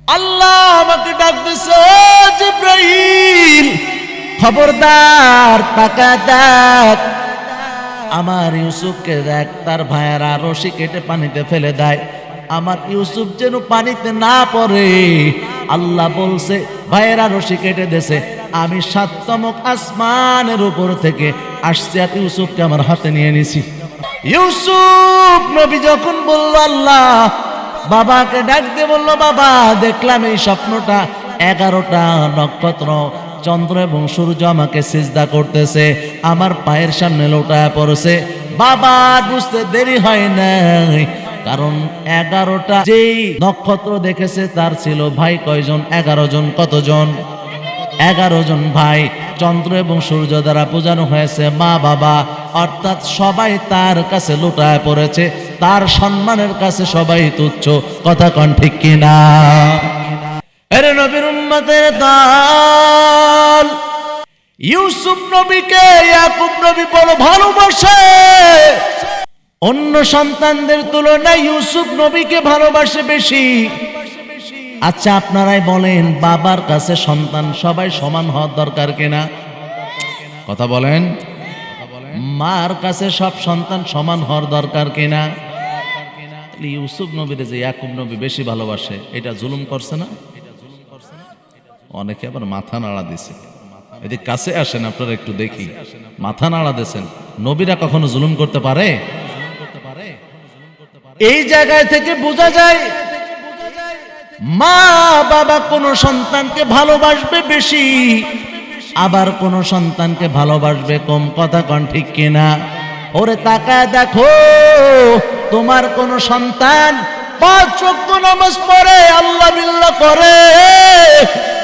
আল্লাহ আমাকে ডাক দিছে, ও জিব্রাইল খবরদার তাকায় দেখ, আমার ইউসুফকে দেখ। তার ভাইয়েরা রশি কেটে পানিতে ফেলে দেয়, আমার ইউসুফ যেন পানিতে না পড়ে। আল্লাহ বলছে ভাইয়েরা রশি কেটে দেছে, আমি সাততমক আসমানের উপর থেকে আসছে আর ইউসুফকে আমার হাতে নিয়ে নিছি। ইউসুফ নবী যখন বলল, আল্লাহ বাবাকে ডাক দিয়ে বলল, বাবা দেখলাম এই স্বপ্নটা 11টা নক্ষত্র চন্দ্র এবং সূর্য আমাকে সিজদা করতেছে, আমার পায়ের সামনে লোটায় পড়ছে। বাবা বুঝতে দেরি হয় নাই, কারণ 11টা যেই নক্ষত্র দেখেছে তার ছিল ভাই কয়জন? 11 জন। কতজন? 11 জন ভাই। চন্দ্র এবং সূর্য দ্বারা বোঝানো হয়েছে মা বাবা, অর্থাৎ সবাই তার কাছে লুটায় পড়েছে, তার সম্মানের কাছে সবাই তুচ্ছ। কথা কন ঠিক কিনা? আরে নবীর উম্মতের দল, ইউসুফ নবীকে ইয়াকুব নবী বড় ভালোবাসে, অন্য সন্তানদের তুলনায় ইউসুফ নবীকে ভালোবাসে বেশি। আচ্ছা আপনারাই বলেন, বাবার কাছে সন্তান সবাই সমান হওয়ার দরকার কিনা? কথা বলেন। মার কাছে সব সন্তান সমান হওয়ার দরকার কিনা? ইউসুফ নবীর যে ইয়াকুব নবী বেশি ভালোবাসে, এটা জুলুম করছে না? অনেকে আবার মাথা নাড়া দিছে। এদিকে কাছে আসেন, আপনারা একটু দেখি, মাথা নাড়া দিয়েছেন। নবীরা কখনো জুলুম করতে পারে? এই জায়গায় থেকে বোঝা যায় মা বাবা কোন সন্তানকে ভালোবাসবে বেশি, আবার কোন সন্তানকে ভালোবাসবে কম। কথা কন ঠিক কিনা? ওরে তাকায় দেখো, তোমার কোন সন্তান 5 ওয়াক্ত নামাজ পড়ে, আল্লাহ বিল্লাহ করে,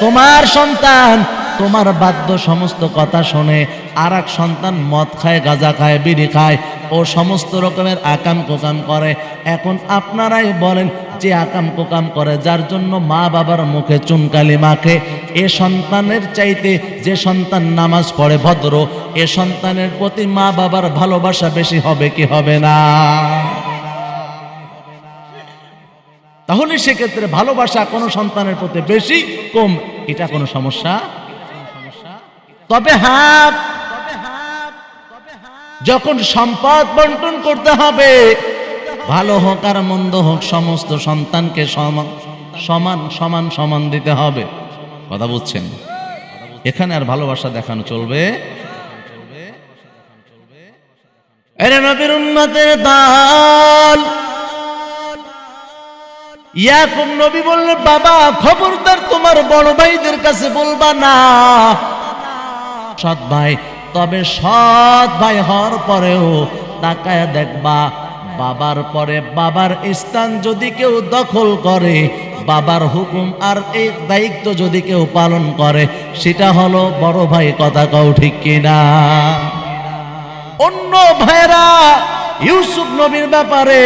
তোমার সন্তান তোমার বাধ্য সমস্ত কথা শোনে, আর এক সন্তান মদ খায়, গাঁজা খায়, বিড়ি খায়, ও সমস্ত রকমের আকাম কোকাম করে। এখন আপনারাই বলেন, যে আকাম কোকাম করে, যার জন্য মা বাবার মুখে চুনকালি মাখে, এ সন্তানের চাইতে যে সন্তান নামাজ পড়ে ভদ্র, এ সন্তানের প্রতি মা বাবার ভালোবাসা বেশি হবে কি হবে না? তাহলে সেক্ষেত্রে ভালোবাসা কোনো সন্তানের প্রতি বেশি কম, এটা কোনো সমস্যা? তবে হ্যাঁ, যখন সম্পদ বন্টন করতে হবে, ভালো হোক আর মন্দ হোক, সমস্ত সন্তানকে সমান সমান সমান দিতে হবে। কথা বুঝছেন? এখানে আর ভালোবাসা দেখানো চলবে? আরে নবীর উম্মতের দল, ইয়াকুব নবী বললেন, বাবা খবরদার তোমার বড় ভাইদের কাছে বলবা না। সৎ ভাই, তবে সৎ ভাই হওয়ার পরেও তাকায় দেখবা, বাবার পরে বাবার স্থান যদি কেউ দখল করে, বাবার হুকুম আর এই দায়িত্ব যদি কেউ পালন করে, সেটা হলো বড় ভাই। কথা কও ঠিক কিনা? অন্য ভাইরা ইউসুফ নবীর ব্যাপারে,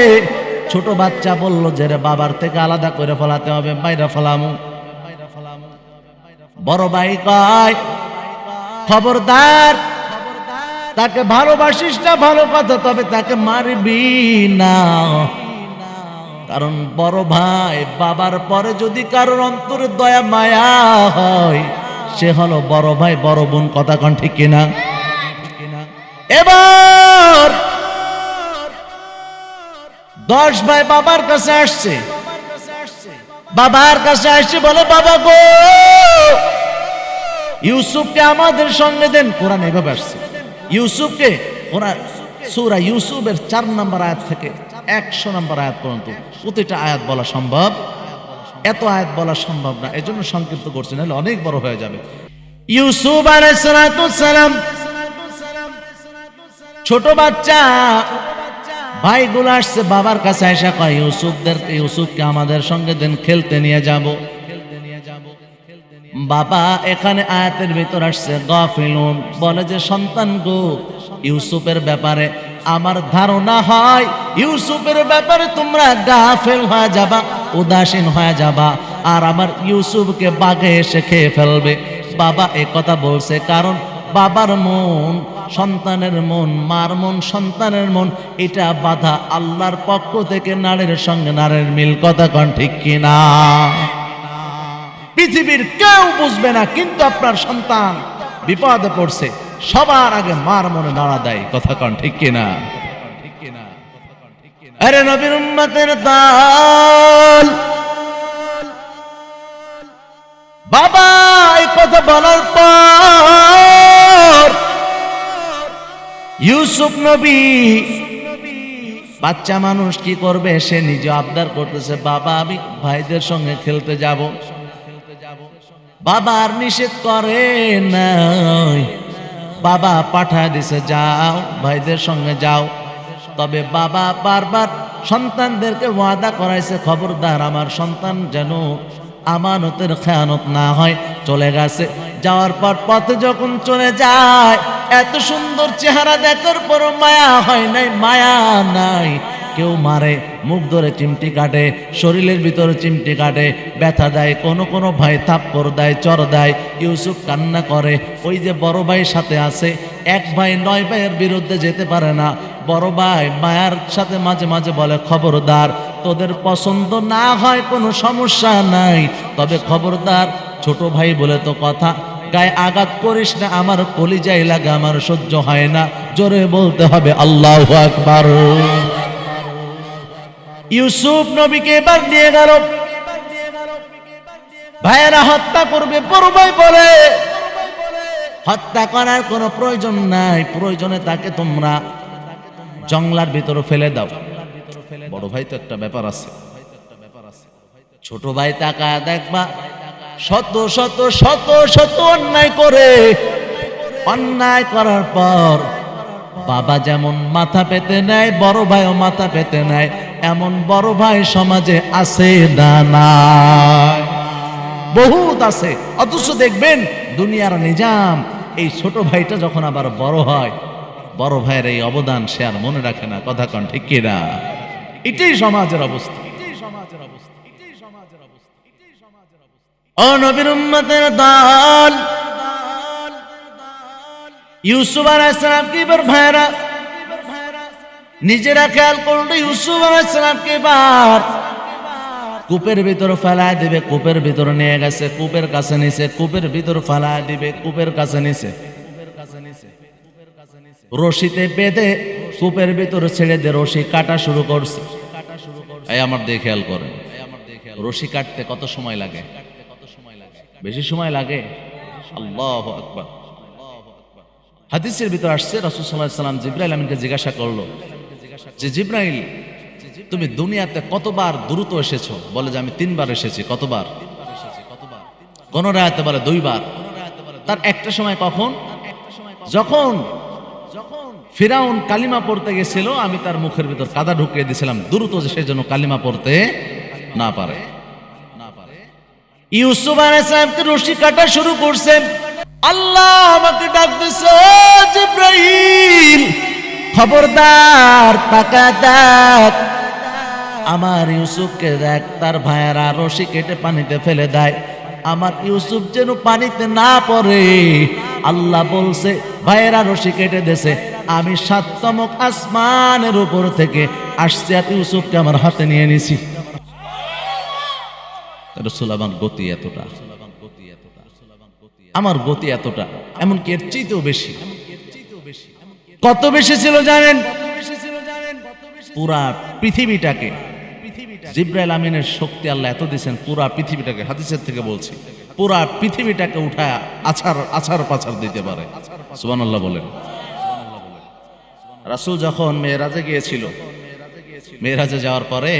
ছোট বাচ্চা বলল যে রে বাবার থেকে আলাদা করে ফেলাতে হবে, বাইরা ফেলামু। বড় ভাই কয়, খবরদার তাকে ভালোবাসিস না, ভালো কথা, তবে তাকে মারবি না। কারণ বড় ভাই বাবার পরে যদি কারোর অন্তরে দয়া মায়া হয়, সে হলো বড় ভাই বড় বোন। কথা কন ঠিক কিনা? এবার 10 ভাই বাবার কাছে আসছে, বাবার কাছে আসছে, বলে বাবা গো, ইউসুফকে আমাদের সঙ্গে দেন। কোরআন এভাবে আসছে, ইউসুফকে সূরা ইউসুফের 4 নম্বর আয়াত থেকে 100 নম্বর আয়াত পর্যন্ত প্রতিটা আয়াত বলা সম্ভব, এত আয়াত বলা সম্ভব না, এজন্য সংক্ষিপ্ত করছি, নাহলে অনেক বড় হয়ে যাবে। ইউসুফ আলাইহিস সালাম ছোট বাচ্চা, ভাইগুলো আসছে বাবার কাছে, এসে কয় ইউসুফকে আমাদের সঙ্গে দেন, খেলতে নিয়ে যাব। বাবা এখানে আয়াতের ভিতর আসছে গাফিলুন, বলে যে সন্তান গো, ইউসুফের ব্যাপারে আমার ধারণা হয় ইউসুফের ব্যাপারে তোমরা গাফেল হয়ে যাবা, উদাসীন হয়ে যাবা, আর আমার ইউসুফকে বাঘে এসে খেয়ে ফেলবে। বাবা এ কথা বলছে কারণ বাবার মন সন্তানের মন, মার মন সন্তানের মন, এটা বাধা আল্লাহর পক্ষ থেকে নারীর সঙ্গে নারীর মিল। কথা কন ঠিক কিনা? পৃথিবীর কেউ বুঝবে না, কিন্তু আপনার সন্তান বিপদে পড়ছে, সবার আগে মার মনে নাড়া দেয়। কথা কন ঠিক কিনা? আরে নবীর উম্মতের দল, বাবা এই কথা বলার পর ইউসুফ নবী, বাচ্চা মানুষ কি করবে, সে নিজে আবদার করতেছে, বাবা আমি ভাইদের সঙ্গে খেলতে যাব। বাবা আর নিষেধ করে নাই, বাবা পাঠায় দিছে, যাও ভাইদের সঙ্গে যাও। তবে বাবা বারবার সন্তানদেরকে ওয়াদা করাইছে, খবরদার আমার সন্তান যেন আমানতের খেয়ানত না হয়। চলে গেছে, যাওয়ার পর পথে যখন চলে যায়, এত সুন্দর চেহারা দেখার পর মায়া হয় নাই, মায়া নাই। কেউ মারে, মুখ ধরে চিমটি কাটে, শরীরের ভিতরে চিমটি কাটে, ব্যথা দেয়, কোনো ভাই থাপ্পড় দেয়, চর দেয়। ইউসুফ কান্না করে। ওই যে বড় ভাই সাথে আছে, এক ভাই 9 ভাইয়ের বিরুদ্ধে যেতে পারে না। বড় ভাই মায়ার সাথে মাঝে মাঝে বলে, খবরদার তোদের পছন্দ না হয় কোনো সমস্যা নাই, তবে খবরদার ছোট ভাই বলে তো কথা, গায়ে আঘাত করিস না, আমার কলিজায় লাগে, আমার সহ্য হয় না। জোরে বলতে হবে আল্লাহু আকবার। ইউসুফ নবীকে এবার নিয়ে গেল, ভাইয়েরা হত্যা করবে। বড় ভাই বলে, হত্যা করার কোনো প্রয়োজন নাই, প্রয়োজনে তাকে তোমরা জঙ্গলার ভিতরে ফেলে দাও। বড় ভাই তো একটা ব্যাপার আছে, ছোট ভাই তাকায় দেখবা শত শত শত শত অন্যায় করে, অন্যায় করার পর বাবা যেমন মাথা পেতে নেয়, বড় ভাইও মাথা পেতে নেয়। এমন বড় ভাই সমাজে আছে না? নাই, বহুত আছে। অথচ দেখবেন দুনিয়ার নিজাম, এই ছোট ভাইটা যখন আবার বড় হয়, বড় ভাইয়ের এই অবদান সে আর মনে রাখে না। কথা কন ঠিক কিনা? এটাই সমাজের অবস্থা। ও নবীর উম্মতের দল, ইউসুফ আলাইহিস সালাম কি এবার ভাইরা নিজেরা খেয়াল করলো, ইউসুফ আলাইহিস সালামকে এবার কূপের ভিতর ফেলায় দিবে। কূপের ভিতর নিয়ে গেছে, কূপের কাছে নিছে, কূপের ভিতর ফেলায় দিবে, কূপের কাছে নিছে, রশিতে বেঁধে কূপের ভিতর ছেড়ে দিয়ে রশি কাটা শুরু করছে। এই আমার দিয়ে খেয়াল করেন, রশি কাটতে কত সময় লাগে? বেশি সময় লাগে? আল্লাহু আকবার। হাদিসের ভিতর আসছে, রাসূল সাল্লাল্লাহু আলাইহি ওয়াসাল্লাম জিবরাইল আমিনকে জিজ্ঞাসা করলো যে, জিবরাইল তুমি দুনিয়াতে কতবার দ্রুত এসেছো? বলে যে আমি 3 বার এসেছি। কতবার? কোন রাতে বলে 2 বার। তার একটা সময় কখন? যখন ফিরাউন কালিমা পড়তে গেছিল, আমি তার মুখের ভিতর কাদা ঢুকিয়ে দিয়েছিলাম দ্রুত, যে সে যেন কালিমা পড়তে না পারে। ইউসুফ আলাইহিস সালামকে রশি কাটা শুরু করছে। আল্লাহ আমাকে ডাক দিছে, জিবরাইল খবরদার তাকা দেখ, আমার ইউসুফকে দেখ, তার ভাইয়েরা রশি কেটে পানিতে ফেলে দেয়, আমার ইউসুফ যেন পানিতে না পড়ে। আল্লাহ বলছে ভাইয়েরা রশি কেটে দেছে, আমি 7তম আসমানের উপর থেকে আসছে, আর ইউসুফকে আমার হাতে নিয়ে নিছি। রাসূল আমার গতি এতটা, আমার গতি এতটা, এমনকি এর চেয়েও বেশি। কত বেশি ছিল জানেন? পুরা পৃথিবীটাকে, জিবরাইল আমিনের শক্তি আল্লাহ এত দিয়েছেন, পুরা পৃথিবীটাকে, হাদিসের থেকে বলছি, পুরা পৃথিবীটাকে উঠায় আছাড় পাছাড় দিতে পারে। সুবহানাল্লাহ বলেন। রাসূল যখন মেরাজে গিয়েছিল, মেরাজে যাওয়ার পরে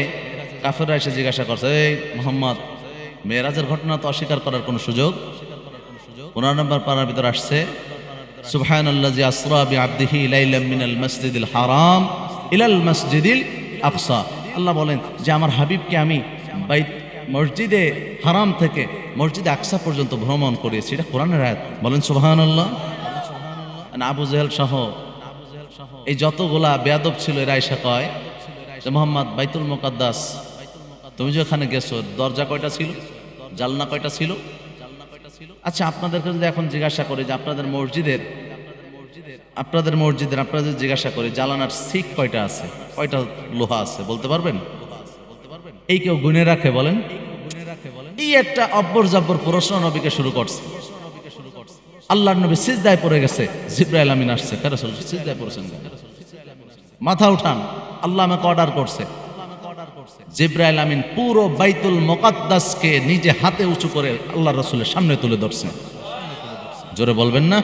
কাফেররা এসে জিজ্ঞাসা করছে, এই মুহাম্মদ, মেরাজের ঘটনা তো অস্বীকার করার কোনো সুযোগ? 15 নম্বর পারার ভিতর আসছে, সুবহানাল্লাযী আসরা বিআবদিহি লাইলাম মিনাল মাসজিদিল হারাম ইলাল মাসজিদিল আকসা। আল্লাহ বলেন যে আমার হাবিবকে আমি মসজিদে হারাম থেকে মসজিদে আকসা পর্যন্ত ভ্রমণ করিয়েছি। এটা কোরআনের আয়াত, বলেন সুবহানাল্লাহ। আবু জেহেল সহ এই যতগুলা বেয়াদব ছিল, এরা এসে কয় যে মুহাম্মদ, বাইতুল মুকাদ্দাস তুমি যে ওখানে গেছো, দরজা কয়টা ছিল, জালনা কয়টা ছিল? আচ্ছা আপনাদেরকে যদি এখন জিজ্ঞাসা করি যে আপনাদের মসজিদের আপনাদের জিজ্ঞাসা করি জালানার সিক কয়টা আছে, কয়টা লোহা আছে, বলতে পারবেন? এই কেউ গুনে রাখে? বলেন। এই একটা অব্বর জব্বর প্রশ্ন নবীকে শুরু করছে। আল্লাহর নবী সিজদায় পড়ে গেছে, জিবরাইল আমিন আসছে, কে রাসূল সিজদায় পড়েছেন, মাথা উঠান, আল্লাহ আমাকে অর্ডার করছে। জিবরাইল আমিন পুরো বাইতুল মুকাদ্দাসকে নিজে হাতে উঁচু করে আল্লাহর রাসূলের সামনে তুলে ধরছেন। জোরে বলবেন না?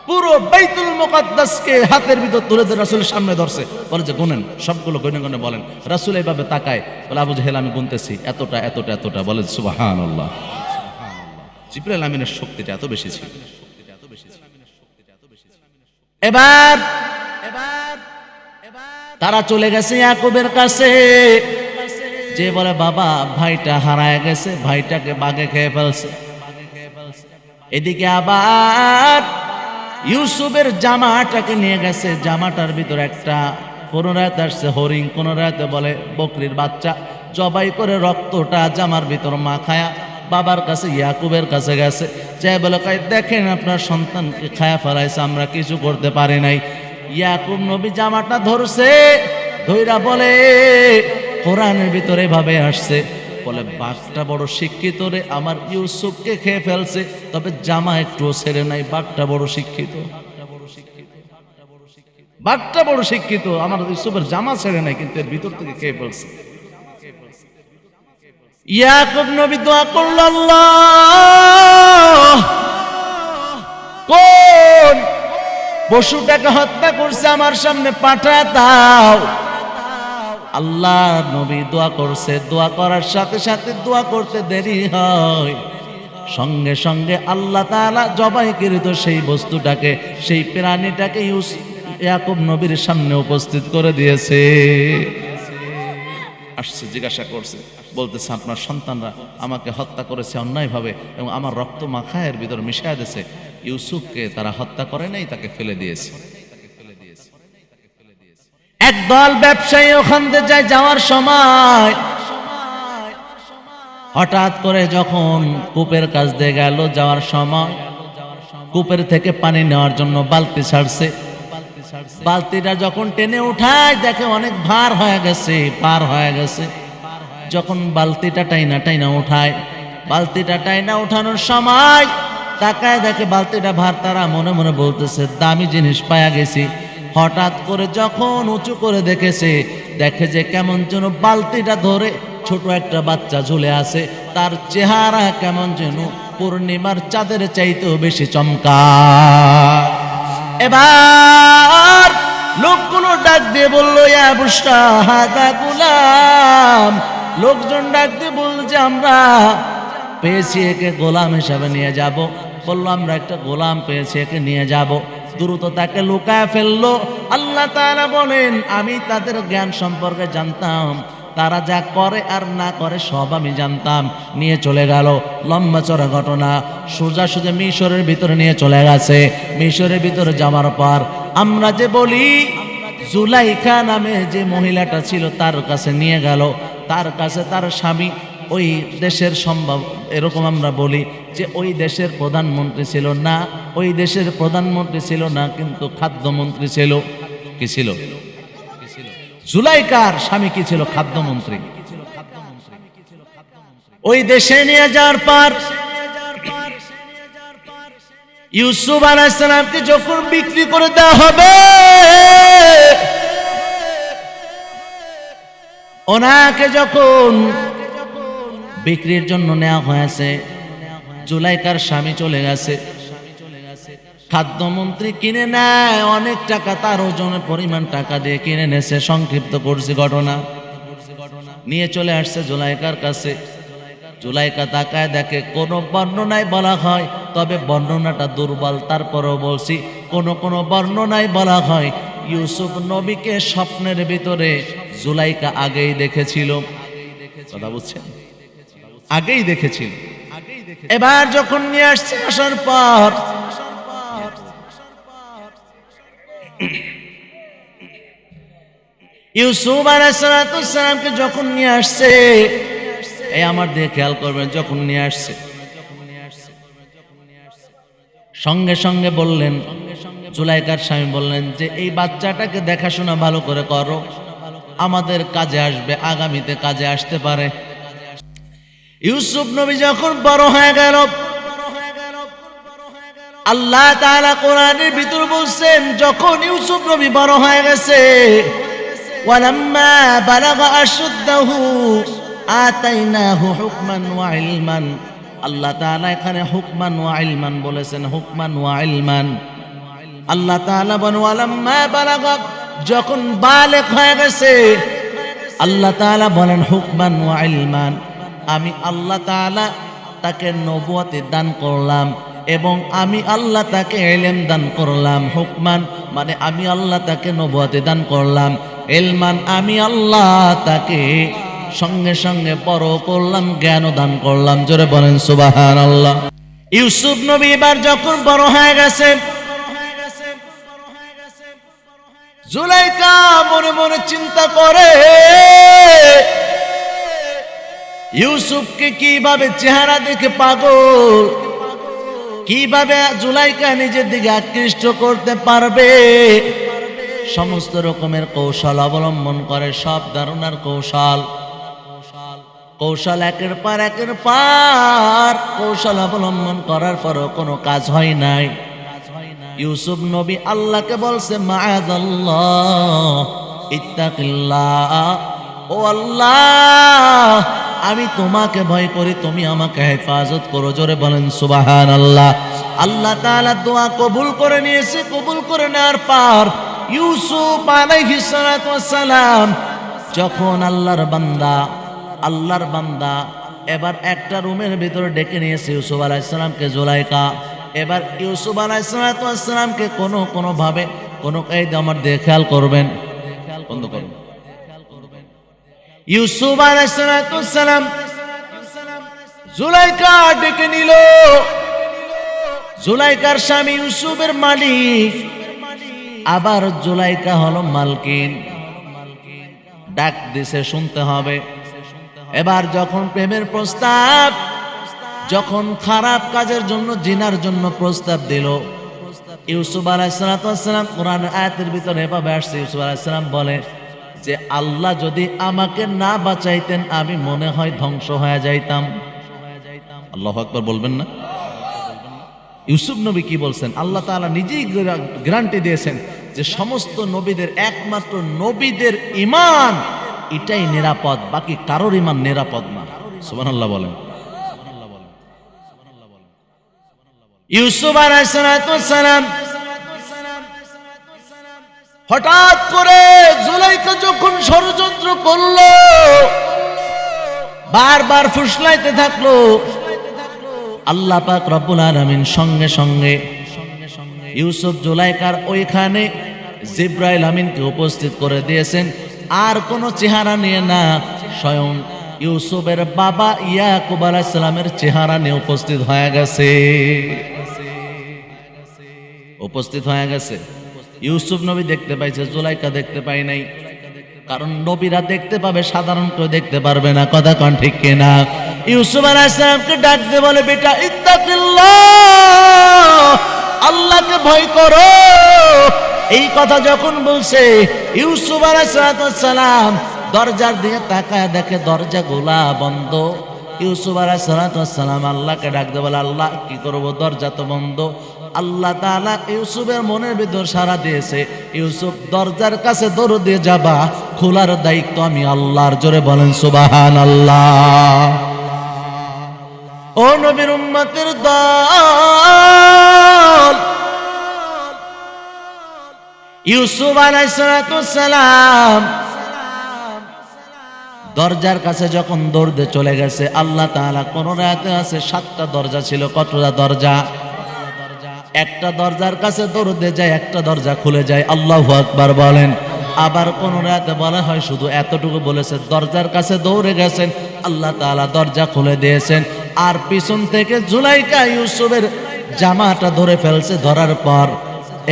পুরো বাইতুল মুকাদ্দাসকে হাতের ভিতর তুলে ধরে রাসূলের সামনে ধরছে, বলে যে গুনেন, সবগুলো গনে গনে বলেন। রাসূল এইভাবে তাকায়, বলে আবু জাহেল আমি গুনতেছি, এতটা এতটা এতটা, বলে সুবহানাল্লাহ। জিবরাইল আমিনের শক্তিটা এত বেশি ছিল। এবার তারা চলে গেছে ইয়াকুবের কাছে, যে বলে বাবা ভাইটা হারায় গেছে, ভাইটাকে বাঘে খেয়ে ফেলছে। এদিকে আবার ইউসুফের জামাটাকে নিয়ে গেছে, জামাটার ভিতরে একটা কোন রাত আসছে হরিণ, কোন রাতে বলে বকরির বাচ্চা, জবাই করে রক্তটা জামার ভিতর মাখায়া বাবার কাছে ইয়াকুবের কাছে গেছে, যে বলে দেখেন আপনার সন্তানকে খায়া ফেলাইছে, আমরা কিছু করতে পারি নাই। ইয়াকুব নবী জামাটা ধরছে, ধইরা বলে কোরআনের ভিতরে এভাবে আসছে, বলে বাঘটা বড় শিক্ষিত রে, আমার ইউসুফকে খেয়ে ফেলছে, তবে জামা একটু ছেড়ে নাই, বাঘটা বড় শিক্ষিত, বাঘটা বড় শিক্ষিত, আমার ইউসুফের জামা ছেড়ে নাই, কিন্তু এর ভিতর থেকে খেয়ে ফেলছে। ইয়াকুব নবী দোয়া করল, আল্লাহ কোন পশুটাকে হত্যা করছে আমার সামনে পাঠায় দাও। আল্লাহ নবী দোয়া করছে, দোয়া করার সাথে সাথে দোয়া করতে দেরি হয়, সঙ্গে সঙ্গে আল্লাহ তাআলা জবাইকৃত সেই বস্তুটাকে, সেই প্রাণীটাকে ইয়াকুব নবীর সামনে উপস্থিত করে দিয়েছে। আসছে, জিজ্ঞাসা করছে, বলতেছে আপনার সন্তানরা আমাকে হত্যা করেছে অন্যায়ভাবে এবং আমার রক্ত মাখায়ের ভিতর মিশায় দিয়েছে, ইউসুফকে তারা হত্যা করে নাই, তাকে ফেলে দিয়েছে। একদল ব্যবসায়ী ওখান থেকে যায়, যাওয়ার সময় হঠাৎ করে যখন কূপের কাছ দিয়ে গেল, যাওয়ার সময় কূপের থেকে পানি নেওয়ার জন্য বালতি ছাড়ছে, বালতিটা যখন টেনে উঠায় দেখে অনেক ভার হয়ে গেছে, পার হয়ে গেছে। যখন বালতিটা টাইনা টাইনা উঠায়, বালতিটা টাইনা উঠানোর সময় তাকায় দেখে বালতিটা ভার, তারা মনে মনে বলতেছে দামি জিনিস পায়া গেছি। হঠাৎ করে যখন উঁচু করে দেখেছে, দেখে যে কেমন যেন বালতিটা ধরে ছোট একটা বাচ্চা ঝুলে আছে, তার চেহারা কেমন যেন পূর্ণিমার চাঁদের চাইতেও বেশি চমকায়। এবার লোকগুলো ডাক দিয়ে বলল, ইয়া বুশরা হাদা গুলাম, লোকজন ডাক দিয়ে বলল যে আমরা পেয়েছি, একে গোলাম হিসাবে নিয়ে যাব। বললো আমরা একটা গোলাম পেয়েছি, একে নিয়ে যাব। দ্রুত তাকে লুকায় ফেললো। আল্লাহ তাআলা বলেন আমি তাদের জ্ঞান সম্পর্কে জানতাম, তারা যা করে আর না করে সব আমি জানতাম। নিয়ে চলে গেল, লম্বা চড়া ঘটনা, সোজা সোজা মিশরের ভিতরে নিয়ে চলে গেছে। মিশরের ভিতরে যাওয়ার পর আমরা যে বলি জুলাইখা নামে যে মহিলাটা ছিল তার কাছে নিয়ে গেল, তার কাছে তার স্বামী ওই দেশের সম্ভব, এরকম আমরা বলি যে ওই দেশের প্রধানমন্ত্রী ছিল না, ওই দেশের প্রধানমন্ত্রী ছিল না, কিন্তু খাদ্যমন্ত্রী ছিল। কি ছিল? জুলাইকার স্বামী কি ছিল? খাদ্যমন্ত্রী। ওই দেশে নিয়ে যাওয়ার পর ইউসুফ আলাইহিস সালামকে যখন বিক্রি করে দেওয়া হবে, ওনাকে যখন বিক্রির জন্য নেওয়া হয়েছে, জুলাইকার স্বামী চলে গেছে, খাদ্যমন্ত্রী কিনে নেয় অনেক টাকা, তার ওজনের পরিমাণ টাকা দিয়ে কিনে নেছে। সংক্ষিপ্ত করছি ঘটনা, নিয়ে চলে আসছে জুলাইকার কাছে। জুলাইকা তাকায় দেখে কোন বর্ণনায় বলা হয়, তবে বর্ণনাটা দুর্বল, তারপরেও বলছি, কোন কোন বর্ণনায় বলা হয় ইউসুফ নবীকে স্বপ্নের ভিতরে জুলাইকা আগেই দেখেছিল। কথা বুঝছেন? আগেই দেখেছিল। এবার যখন নিয়ে আসছে, আসার পর ইউসুফ আলাইহিস সালামকে যখন নিয়ে আসছে, এই আমার দিয়ে খেয়াল করবেন, যখন নিয়ে আসছে সঙ্গে সঙ্গে বললেন, জুলাইকার স্বামী বললেন যে এই বাচ্চাটাকে দেখাশোনা ভালো করে করো, আমাদের কাজে আসবে, আগামীতে কাজে আসতে পারে। ইউসুফ নবী যখন বড় হয়ে গেল, আল্লাহ তাআলা কোরআনের ভিতর বলছেন যখন ইউসুফ নবী বড় হয়ে গেছে, ওয়ালাম্মা বালাগা আশুদ্দাহু আতাইনাহু হুকমান ওয়া ইলমান। আল্লাহ তাআলা এখানে হুকমান ওয়া ইলমান বলেছেন, হুকমান ওয়া ইলমান। আল্লাহ তাআলা বলেন ওয়ালাম্মা বালাগা, যখন বালেগ হয়ে গেছে, আল্লাহ তাআলা বলেন হুকমান ওয়া ইলমান। আমি আল্লাহ তাআলা তাকে নবুয়ত দান করলাম এবং আমি আল্লাহ তাকে ইলম দান করলাম। হুকমান মানে আমি আল্লাহ তাকে নবুয়ত দান করলাম, ইলমান আমি আল্লাহ তাকে সঙ্গে সঙ্গে বড় করলাম, জ্ঞান দান করলাম। জোরে বলেন সুবহানাল্লাহ। ইউসুফ নবী এবার যখন বড় হয়ে গেছে, জুলাইখা মনে মনে চিন্তা করে ইউসুফকে কিভাবে চেহারা দেখে পাগল, কিভাবে জুলাইখা নিজের দিকে আকৃষ্ট করতে পারবে। সমস্ত রকমের কৌশল অবলম্বন করে, সব ধারণার কৌশল একের পার কৌশল অবলম্বন করার পরও কোনো কাজ হয় নাই। ইউসুফ নবী আল্লাহকে বলছে মাআযাল্লাহ ইত্তাকিল্লাহ, ও আল্লাহ আমি তোমাকে ভয় করি, তুমি আমাকে হেফাজত করো। জোরে বলেন সুবহানাল্লাহ। আল্লাহ তাআলা দোয়া কবুল করে নিয়েছে। কবুল করে নেওয়ার পর ইউসুফ আলাইহিস সালাতু ওয়াস সালাম যখন আল্লাহর বান্দা এবার একটা রুমের ভিতরে ডেকে নিয়েছে ইউসুফ আলাইহিস সালামকে জুলাইখা। এবার ইউসুফ আলাইহিস সালাতু ওয়াস সালামকে কোনো ভাবে এই আমার দিয়ে খেয়াল করবেন, বন্ধ করুন। ইউসুফ আলাইহিস সালাতু ওয়াস সালাম জুলাইখা ডেকে নিল। জুলাইখার স্বামী ইউসুফের মালিক, আবার জুলাইখা হলো মালকিন। ডাক দিছে, শুনতে হবে। এবার যখন প্রেমের প্রস্তাব, যখন খারাপ কাজের জন্য, জিনার জন্য প্রস্তাব দিল, ইউসুফ আলাইহিস সালাতু ওয়াস সালাম কোরআনের আয়াতের ভিতরে এভাবে আসছে, ইউসুফ আলাইহিস সালাম বলে যে আল্লাহ যদি আমাকে না বাঁচাইতেন আমি মনে হয় ধ্বংস হয়ে যাইতাম। আল্লাহু আকবার বলবেন না? ইউসুফ নবী কি বলছেন? আল্লাহ তাআলা নিজেই গ্যারান্টি দিয়েছেন যে সমস্ত নবীদের, একমাত্র নবীদের ঈমান এটাই নিরাপদ, বাকি কারোর ঈমান নিরাপদ না। সুবহানাল্লাহ বলেন। ইউসুফ আলাইহিস সালাতু ওয়াস সালাম হঠাৎ করে জুলাইখা যখন ষড়যন্ত্র করলো, বারবার ফুসলাইতে থাকলো, আল্লাহ পাক রব্বুল আলামিন সঙ্গে সঙ্গে ইউসুফ জুলাইখার ওইখানে জিবরাইল আমিনকে উপস্থিত করে দিয়েছেন। আর কোনো চেহারা নিয়ে না, স্বয়ং ইউসুফের বাবা ইয়াকুব আলাইহিস সালামের চেহারা নিয়ে উপস্থিত হয়ে গেছে। ইউসুফ নবী দেখতে পাইছে, জুলাইখা দেখতে পাই নাই। কারণ নবীরা দেখতে পাবে, সাধারণ কেউ দেখতে পারবে না। কথা কোন ঠিক কিনা? ইউসুফ আলাইহিস সালামকে ডাক দিয়ে বলে, বেটা ইত্তাকিল্লাহ, আল্লাহকে ভয় করো। এই কথা যখন বলছে, ইউসুফ আলাইহিস সালাম দরজার দিকে তাকায়, দেখে দরজাগুলা বন্ধ। ইউসুফ আলাইহিস সালাম আল্লাহকে ডাক দিয়ে বলে, আল্লাহ কি করব, দরজা তো বন্ধ। আল্লাহ তাআলা ইউসুফের মনের ভিতর সাড়া দিয়েছে, ইউসুফ দরজার কাছে দৌড় দিয়ে যাবা, খোলার দায়িত্ব আমি আল্লাহর। জোরে বলেন সুবহানাল্লাহ। ও নবীর উম্মতের দল, ইউসুফ আলাইহিস সালাম দরজার কাছে যখন দৌড় দিয়ে চলে গেছে, আল্লাহ তাআলা কোন রাতে আছে 7টা দরজা ছিল। কতটা দরজা? একটা দরজার কাছে দৌড় দিয়ে যায়, একটা দরজা খুলে যায়। আল্লাহু আকবার বলেন। আবার কোন রাতে বলা হয় শুধু এতটুকু বলেছে, দরজার কাছে দৌড়ে গেছেন, আল্লাহ তাআলা দরজা খুলে দিয়েছেন। আর পিছন থেকে জুলাইখা ইউসুফের জামাটা ধরে ফেলছে। ধরার পর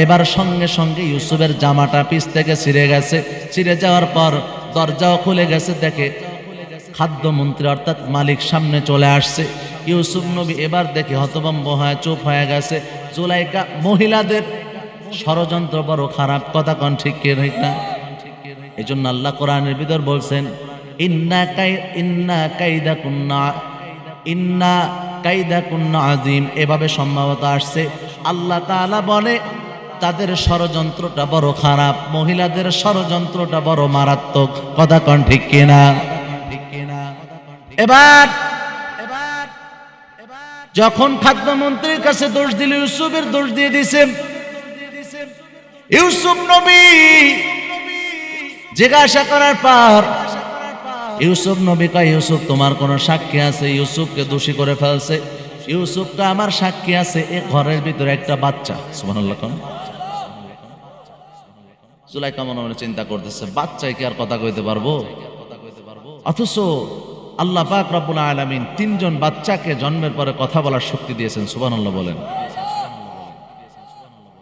এবার সঙ্গে সঙ্গে ইউসুফের জামাটা পিছ থেকে ছিঁড়ে গেছে। ছিঁড়ে যাওয়ার পর দরজাও খুলে গেছে। দেখে খাদ্যমন্ত্রী অর্থাৎ মালিক সামনে চলে আসছে। ইউসুফ নবী এবার দেখে হতভম্ব হয়ে চুপ হয়ে গেছে। জুলাইখা, মহিলাদের ষড়যন্ত্র বড় খারাপ। কথা কোন ঠিক কি না? এই জন্য আল্লাহ কোরআনের ভিতর বলছেন, ইন্না কাইদাকুন্না ইন্না কাইদাকুন্না আযীম, এভাবে সম্ভবত আসছে। আল্লাহ তাআলা বলে তাদের ষড়যন্ত্রটা বড় খারাপ, মহিলাদের ষড়যন্ত্রটা বড় মারাত্মক। কথা কোন ঠিক কিনা? এবার যখন খাদ্যমন্ত্রীর কাছে দোষ দিল, ইউসুফের দোষ দিয়ে দিছে। ইউসুফ নবী জিজ্ঞাসা করার পর ইউসুফ নবী কয়, ইউসুফ তোমার কোন সাক্ষী আছে? ইউসুফকে দোষী করে ফেলছে। ইউসুফকে আমার সাক্ষী আছে, এ ঘরের ভিতরে একটা বাচ্চা। সুবহানাল্লাহ। কোন জুলাইখা মনে মনে চিন্তা করতেছে, বাচ্চাই কি আর কথা কইতে পারবো? অথচ আল্লাহ পাক রব্বুল আলামিন তিনজন বাচ্চাকে জন্মের পরে কথা বলার শক্তি দিয়েছেন। সুবহানাল্লাহ বলেন।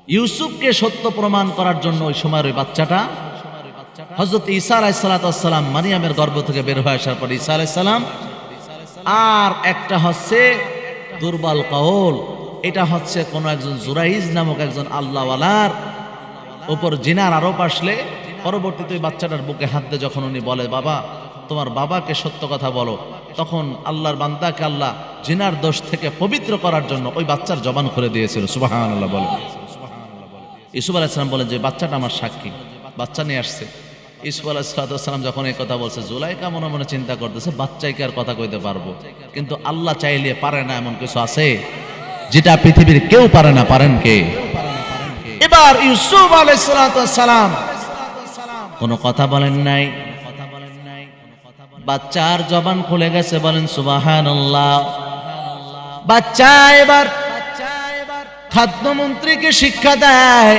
ইউসুফকে সত্য প্রমাণ করার জন্য ওই সময় ওই বাচ্চাটা হযরত ঈসা আলাইহিস সালাম মারিয়ামের গর্ভ থেকে বের হয়ে আসার পর ঈসা আলাইহিস সালাম, আর একটা হচ্ছে দুর্বল কওল, এটা হচ্ছে কোন একজন জুরাইজ নামক একজন আল্লাহওয়ালার উপর জিনার আরোপ আসলে পরবর্তীতে ওই বাচ্চাটার বুকে হাত দিয়ে যখন উনি বলে, বাবা তোমার বাবাকে সত্য কথা বলো, তখন আল্লাহর বান্দাকে আল্লাহ জিনার দোষ থেকে পবিত্র করার জন্য ওই বাচ্চার জবান খুলে দিয়েছিল। সুবহানাল্লাহ বলেন। ইউসুফ আলাইহিস সালাম বলেন যে বাচ্চাটা আমার সাক্ষী, বাচ্চা নিয়ে আসছে। ইউসুফ আলাইহিস সালাম যখন এই কথা বলছে, জুলাইখা মনে মনে চিন্তা করতেছে, বাচ্চাইকে আর কথা কইতে পারবো, কিন্তু আল্লাহ চাইলে পারে না এমন কিছু আছে যেটা পৃথিবীর কেউ পারে না। পারেন কে? এবার ইউসুফ আলাইহিস সালাম কোনো কথা বলেন নাই, বাচ্চার জবান খুলে গেছে। বলেন সুবহানাল্লাহ। বাচ্চা এবার খাদ্যমন্ত্রীকে শিক্ষা দেয়,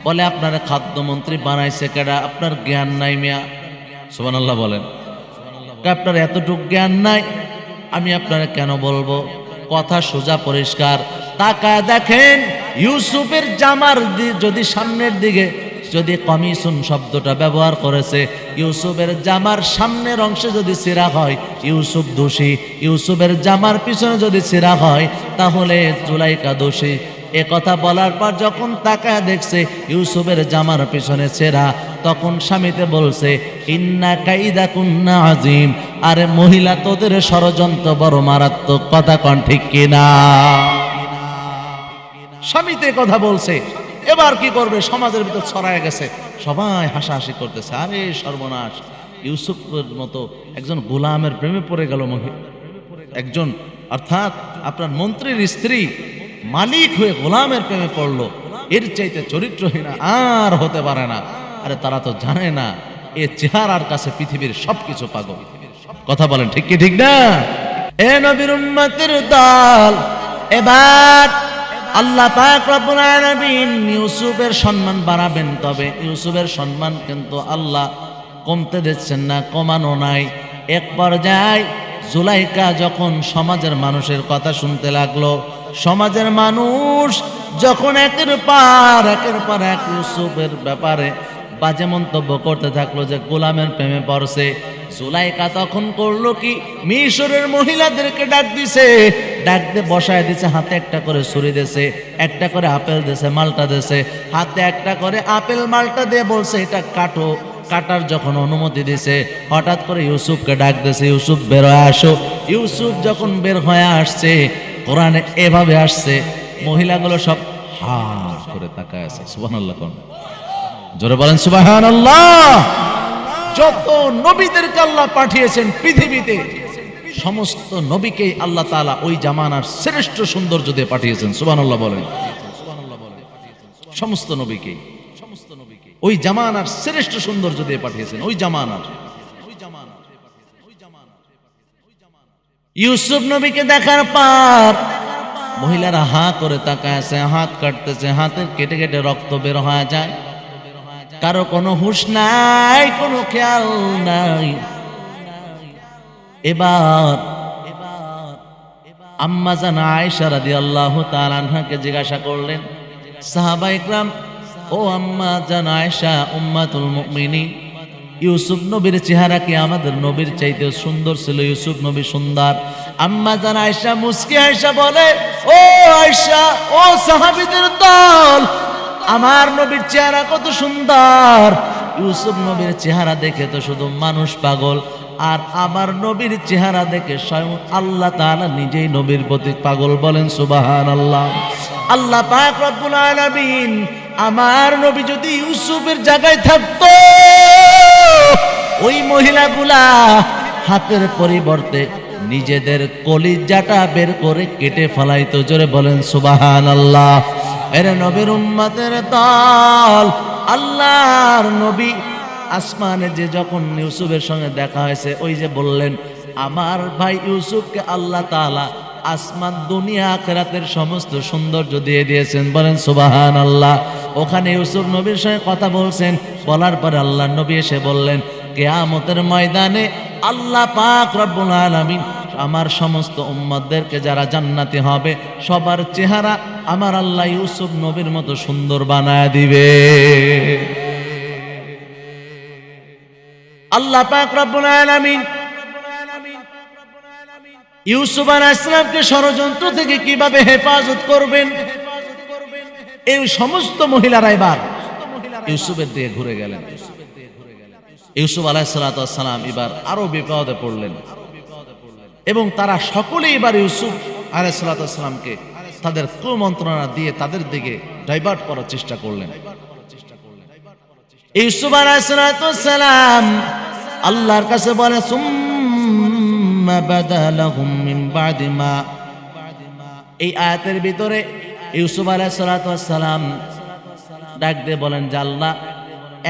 বলে আপনারা খাদ্যমন্ত্রী বানাইছে কেডা? আপনার জ্ঞান নাই মিয়া। সুবহানাল্লাহ বলেন। আপনার এতটুকু জ্ঞান নাই, আমি আপনারা কেন বলবো? কথা সোজা পরিষ্কার। তাকায় দেখেন ইউসুফের জামার যদি সামনের দিকে যদি কমিশন শব্দটা ব্যবহার করেছে, ইউসুফের জামার সামনের অংশে যদি ছেঁড়া হয় ইউসুফ দোষী, ইউসুফের জামার পিছনে যদি ছেঁড়া হয় তাহলে জুলাইখা দোষী। এ কথা বলার পর যখন তাকায় দেখছে ইউসুফের জামার পিছনে ছেঁড়া, তখন স্বামীতে বলছে, ইন্না কাইদাকুন্না আযীম, আরে মহিলা তোদের ষড়যন্ত্র বড় মারাত্মক। কথা কোন ঠিক কিনা? স্বামীতে কথা বলছে। এবার কি করবে? সমাজের ভিতর ছড়ায় গেছে, সবাই হাসাহাসি করতেছে, আরে সর্বনাশ, ইউসুফের মতো একজন গোলামের প্রেমে পড়ে গেল একজন, অর্থাৎ আপনার মন্ত্রীর স্ত্রী মালিক হয়ে গোলামের প্রেমে পড়লো, এর চাইতে চরিত্রহীনা আর হতে পারে না। আরে তারা তো জানে না এ চেহারার কাছে পৃথিবীর সবকিছু পাগল। কথা বলেন ঠিক কি ঠিক না? এ নবীর উম্মতের দল, এবার আল্লাহ পাক রব্বুল আলামিন ইউসুফের সম্মান বাড়াবেন, তবে ইউসুফের সম্মান কিন্তু আল্লাহ কমতে দিচ্ছেন না, কমানো নাই। এক পর্যায়ে জুলাইখা যখন সমাজের মানুষের কথা শুনতে লাগলো, সমাজের মানুষ যখন একের পর এক ইউসুফের ব্যাপারে বাজে মন্তব্য করতে থাকলো যে গোলামের প্রেমে পড়ছে, জুলাইখা তখন করলো কি, মিশরের মহিলাদেরকে ডাক দিছে, ডাক দিয়ে বসায় দিছে, হাতে একটা করে ছুরি দিছে, একটা করে আপেল দিছে, মালটা দিছে, হাতে একটা করে আপেল মালটা দিয়ে বলছে এটা কাটো। কাটার যখন অনুমতি দিছে, হঠাৎ করে ইউসুফকে ডাক দিছে, ইউসুফ বের হয়ে আসো। ইউসুফ যখন বের হয়ে আসছে, কোরআনে এভাবে আসছে, মহিলাগুলো সব হা করে তাকায় আছে। সুবহানাল্লাহ। কোন জোরে বলেন সুবহানাল্লাহ। যত নবীদেরকে আল্লাহ পাঠিয়েছেন পৃথিবীতে, সমস্ত নবীকেই আল্লাহ তাআলা ওই জামানার শ্রেষ্ঠ সৌন্দর্য দিয়ে পাঠিয়েছেন। সুবহানাল্লাহ বলেন। সমস্ত নবীকেই ওই জামানার শ্রেষ্ঠ সৌন্দর্য দিয়ে পাঠিয়েছেন। ওই জামানার ইউসুফ নবীকে দেখার পর মহিলারা হা করে তাকায় আছে, হাত কাটতেছে, হাতের কেটে কেটে রক্ত বের হয়ে যায়, কারো কোনো হুঁশ নাই, কোনো খেয়াল নাই। এবার আম্মা জান আয়েশা রাদিয়াল্লাহু তাআলা আনহাকে জিজ্ঞাসা করলেন, সাহাবা ইকরাম, ও আম্মা জান আয়েশা উম্মাতুল মুমিনিন, ইউসুফ নবীর চেহারা কি আমাদের নবীর চাইতে সুন্দর ছিল? ইউসুফ নবী সুন্দর। আম্মা জান আয়েশা মুস্কি আয়েশা বলে, ও আয়েশা, ও সাহাবীদের দল, আমার নবীর চেহারা কত সুন্দর, ইউসুফ নবীর চেহারা দেখে তো শুধু মানুষ পাগল, আর আমার নবীর চেহারা দেখে স্বয়ং আল্লাহ তাআলা নিজেই নবীর প্রতি পাগল। বলেন সুবহানাল্লাহ। আল্লাহ পাক রব্বুল আলামিন আমার নবী যদি ইউসুফের জায়গায় থাকতো, ওই মহিলাগুলা হাতের পরিবর্তে নিজেদের কলিজাটা বের করে কেটে ফেলাইতো। জোরে বলেন সুবহানাল্লাহ। এরে নবীর উম্মতের দল, আল্লাহর নবী আসমানে যে যখন ইউসুফের সঙ্গে দেখা হয়েছে, ওই যে বললেন আমার ভাই ইউসুফকে আল্লাহ তাআলা আসমান দুনিয়া আখিরাতের সমস্ত সৌন্দর্য দিয়ে দিয়েছেন। বলেন সুবহানাল্লাহ। ওখানে ইউসুফ নবীর সঙ্গে কথা বলছেন, বলার পরে আল্লাহর নবী এসে বললেন কিয়ামতের ময়দানে আল্লাহ পাক রব্বুল আলামিন আমার সমস্ত উম্মতদেরকে যারা জান্নাতি হবে সবার চেহারা আমার আল্লাহ ইউসুফ নবীর মতো সুন্দর বানায় দিবে। আল্লাহ পাক রব্বুল আলামিন ইউসুফ আলাইহিস সালামকে ষড়যন্ত্র থেকে কিভাবে হেফাজত করবেন, এই সমস্ত মহিলারা এবার ইউসুফের দিকে ঘুরে গেলেন। ইউসুফ আলাইহিস সালাম এবার আরো বিপদে পড়লেন এবং তারা সকলেই এবার ইউসুফ আলাইহিস সালামকে তাদের কুমন্ত্রণা দিয়ে তাদের দিকে ডাইভার্ট করার চেষ্টা করলেন। ইউসুফ আলাইহিস সালাম আল্লাহর কাছে বলে সুম্মা বাদালাহুম মিন বাদি মা। এই আয়াতের ভিতরে ইউসুফ আলাইহিস সালাম ডাক দিয়ে বলেন যে আল্লাহ,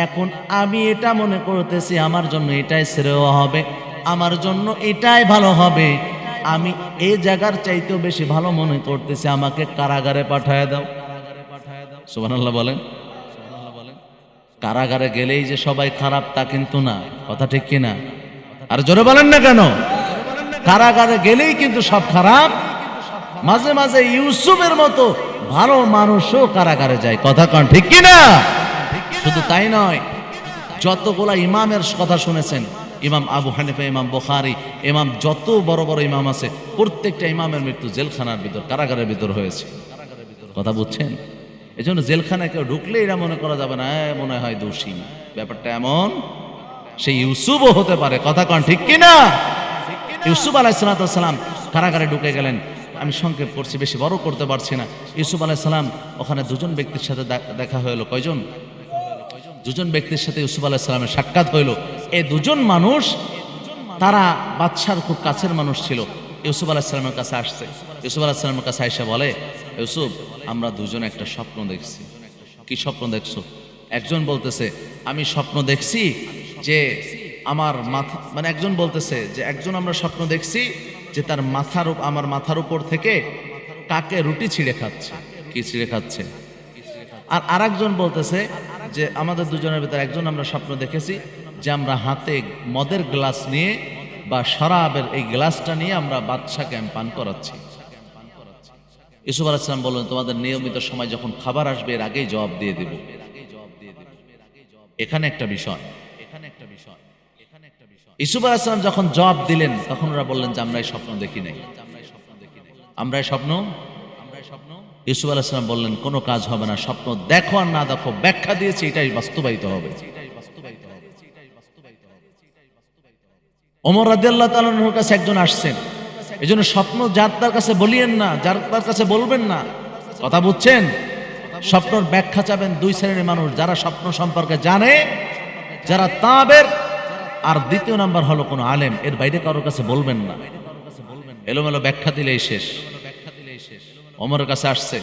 এখন আমি এটা মনে করতেছি আমার জন্য এটাই শ্রেয় হবে, আমার জন্য এটাই ভালো হবে, আমি এই জায়গার চাইতেও বেশি ভালো মনে করতেছি, আমাকে কারাগারে পাঠায় দাও। সুবহানাল্লাহ বলেন। কারাগারে গেলেই যে সবাই খারাপ তা কিন্তু না, কথা ঠিক কিনা? আর জোরে বলেন না কেন? কারাগারে গেলেই কিন্তু সব খারাপ। মাঝে মাঝে ইউসুফের মতো ভালো মানুষও কারাগারে যায়, কথা কন ঠিক কিনা? শুধু তাই নয়, যতগুলা ইমামের কথা শুনেছেন, ইমাম আবু হানিফা, ইমাম বুখারী, ইমাম যত বড় বড় ইমাম আছে, প্রত্যেকটা ইমামের মৃত্যু জেলখানার ভিতর, কারাগারের ভিতর হয়েছে। কথা বুঝছেন? এই জন্য জেলখানায় কেউ ঢুকলে এরা মনে করা যাবে না মনে হয় দোষী, ব্যাপারটা এমন। সেই ইউসুফও হতে পারে, কথা কন ঠিক কিনা? ইউসুফ আলাইহিস সালাম কারাগারে ঢুকে গেলেন। আমি সংক্ষেপ করছি, বেশি বড় করতে পারছি না। ইউসুফ আলাইহিস সালাম ওখানে দুজন ব্যক্তির সাথে দেখা হলো। কয়জন? দুজন ব্যক্তির সাথে ইউসুফ আলাইহিস সালামের সাক্ষাৎ হইল। এই দুজন মানুষ তারা বাদশার খুব কাছের মানুষ ছিল। ইউসুফ আলাইহিস সালামের কাছে আসছে। ইউসুফ আলাইহিস সালামের কাছে এসে বলে, ইউসুফ, আমরা দুজন একটা স্বপ্ন দেখছি। কি স্বপ্ন দেখছো? একজন বলতেছে আমি স্বপ্ন দেখছি যে আমার মাথা, মানে একজন বলতেছে যে একজন আমরা স্বপ্ন দেখছি যে তার আমার মাথার উপর থেকে কাকে রুটি ছিঁড়ে খাচ্ছে। কি ছিঁড়ে খাচ্ছে? আর আরেকজন বলতেছে যে আমাদের দুজনের ভিতরে একজন আমরা স্বপ্ন দেখেছি যে আমরা হাতে মদের গ্লাস নিয়ে বা শরাবের এই গ্লাসটা নিয়ে আমরা বাদশাকে পান করাচ্ছি। ইউসুফ আলাইহিস সালাম বললেন, তোমাদের নিয়মিত সময় যখন খাবার আসবে এর আগেই জবাব দিয়ে দেব। এখানে একটা বিষয়। ইউসুফ আলাইহিস সালাম যখন জবাব দিলেন তখন ওরা বললেন যে আমরা এই স্বপ্ন দেখি নাই। আমরা এই স্বপ্ন। ইউসুফ আলাইহিস সালাম বললেন কোনো কাজ হবে না, স্বপ্ন দেখো আর না দেখো, ব্যাখ্যা দিয়েছি, এটাই বাস্তবায়িত হবে। ওমর রাদিয়াল্লাহু তাআলা আনহুর কাছে একজন আসছেন। এই জন্য স্বপ্ন যার তার কাছে বলিয়েন না, যার তার কাছে বলবেন না, কথা বুঝছেন? স্বপ্নর ব্যাখ্যা চাবেন দুই শ্রেণীর মানুষ, যারা স্বপ্ন সম্পর্কে জানে, যারা তাবের, আর দ্বিতীয় নাম্বার হলো কোনো আলেম। এর বাইরে কারোর কাছে বলবেন না, এলোমেলো ব্যাখ্যা দিলেই শেষ। ওমরের কাছে আসছে,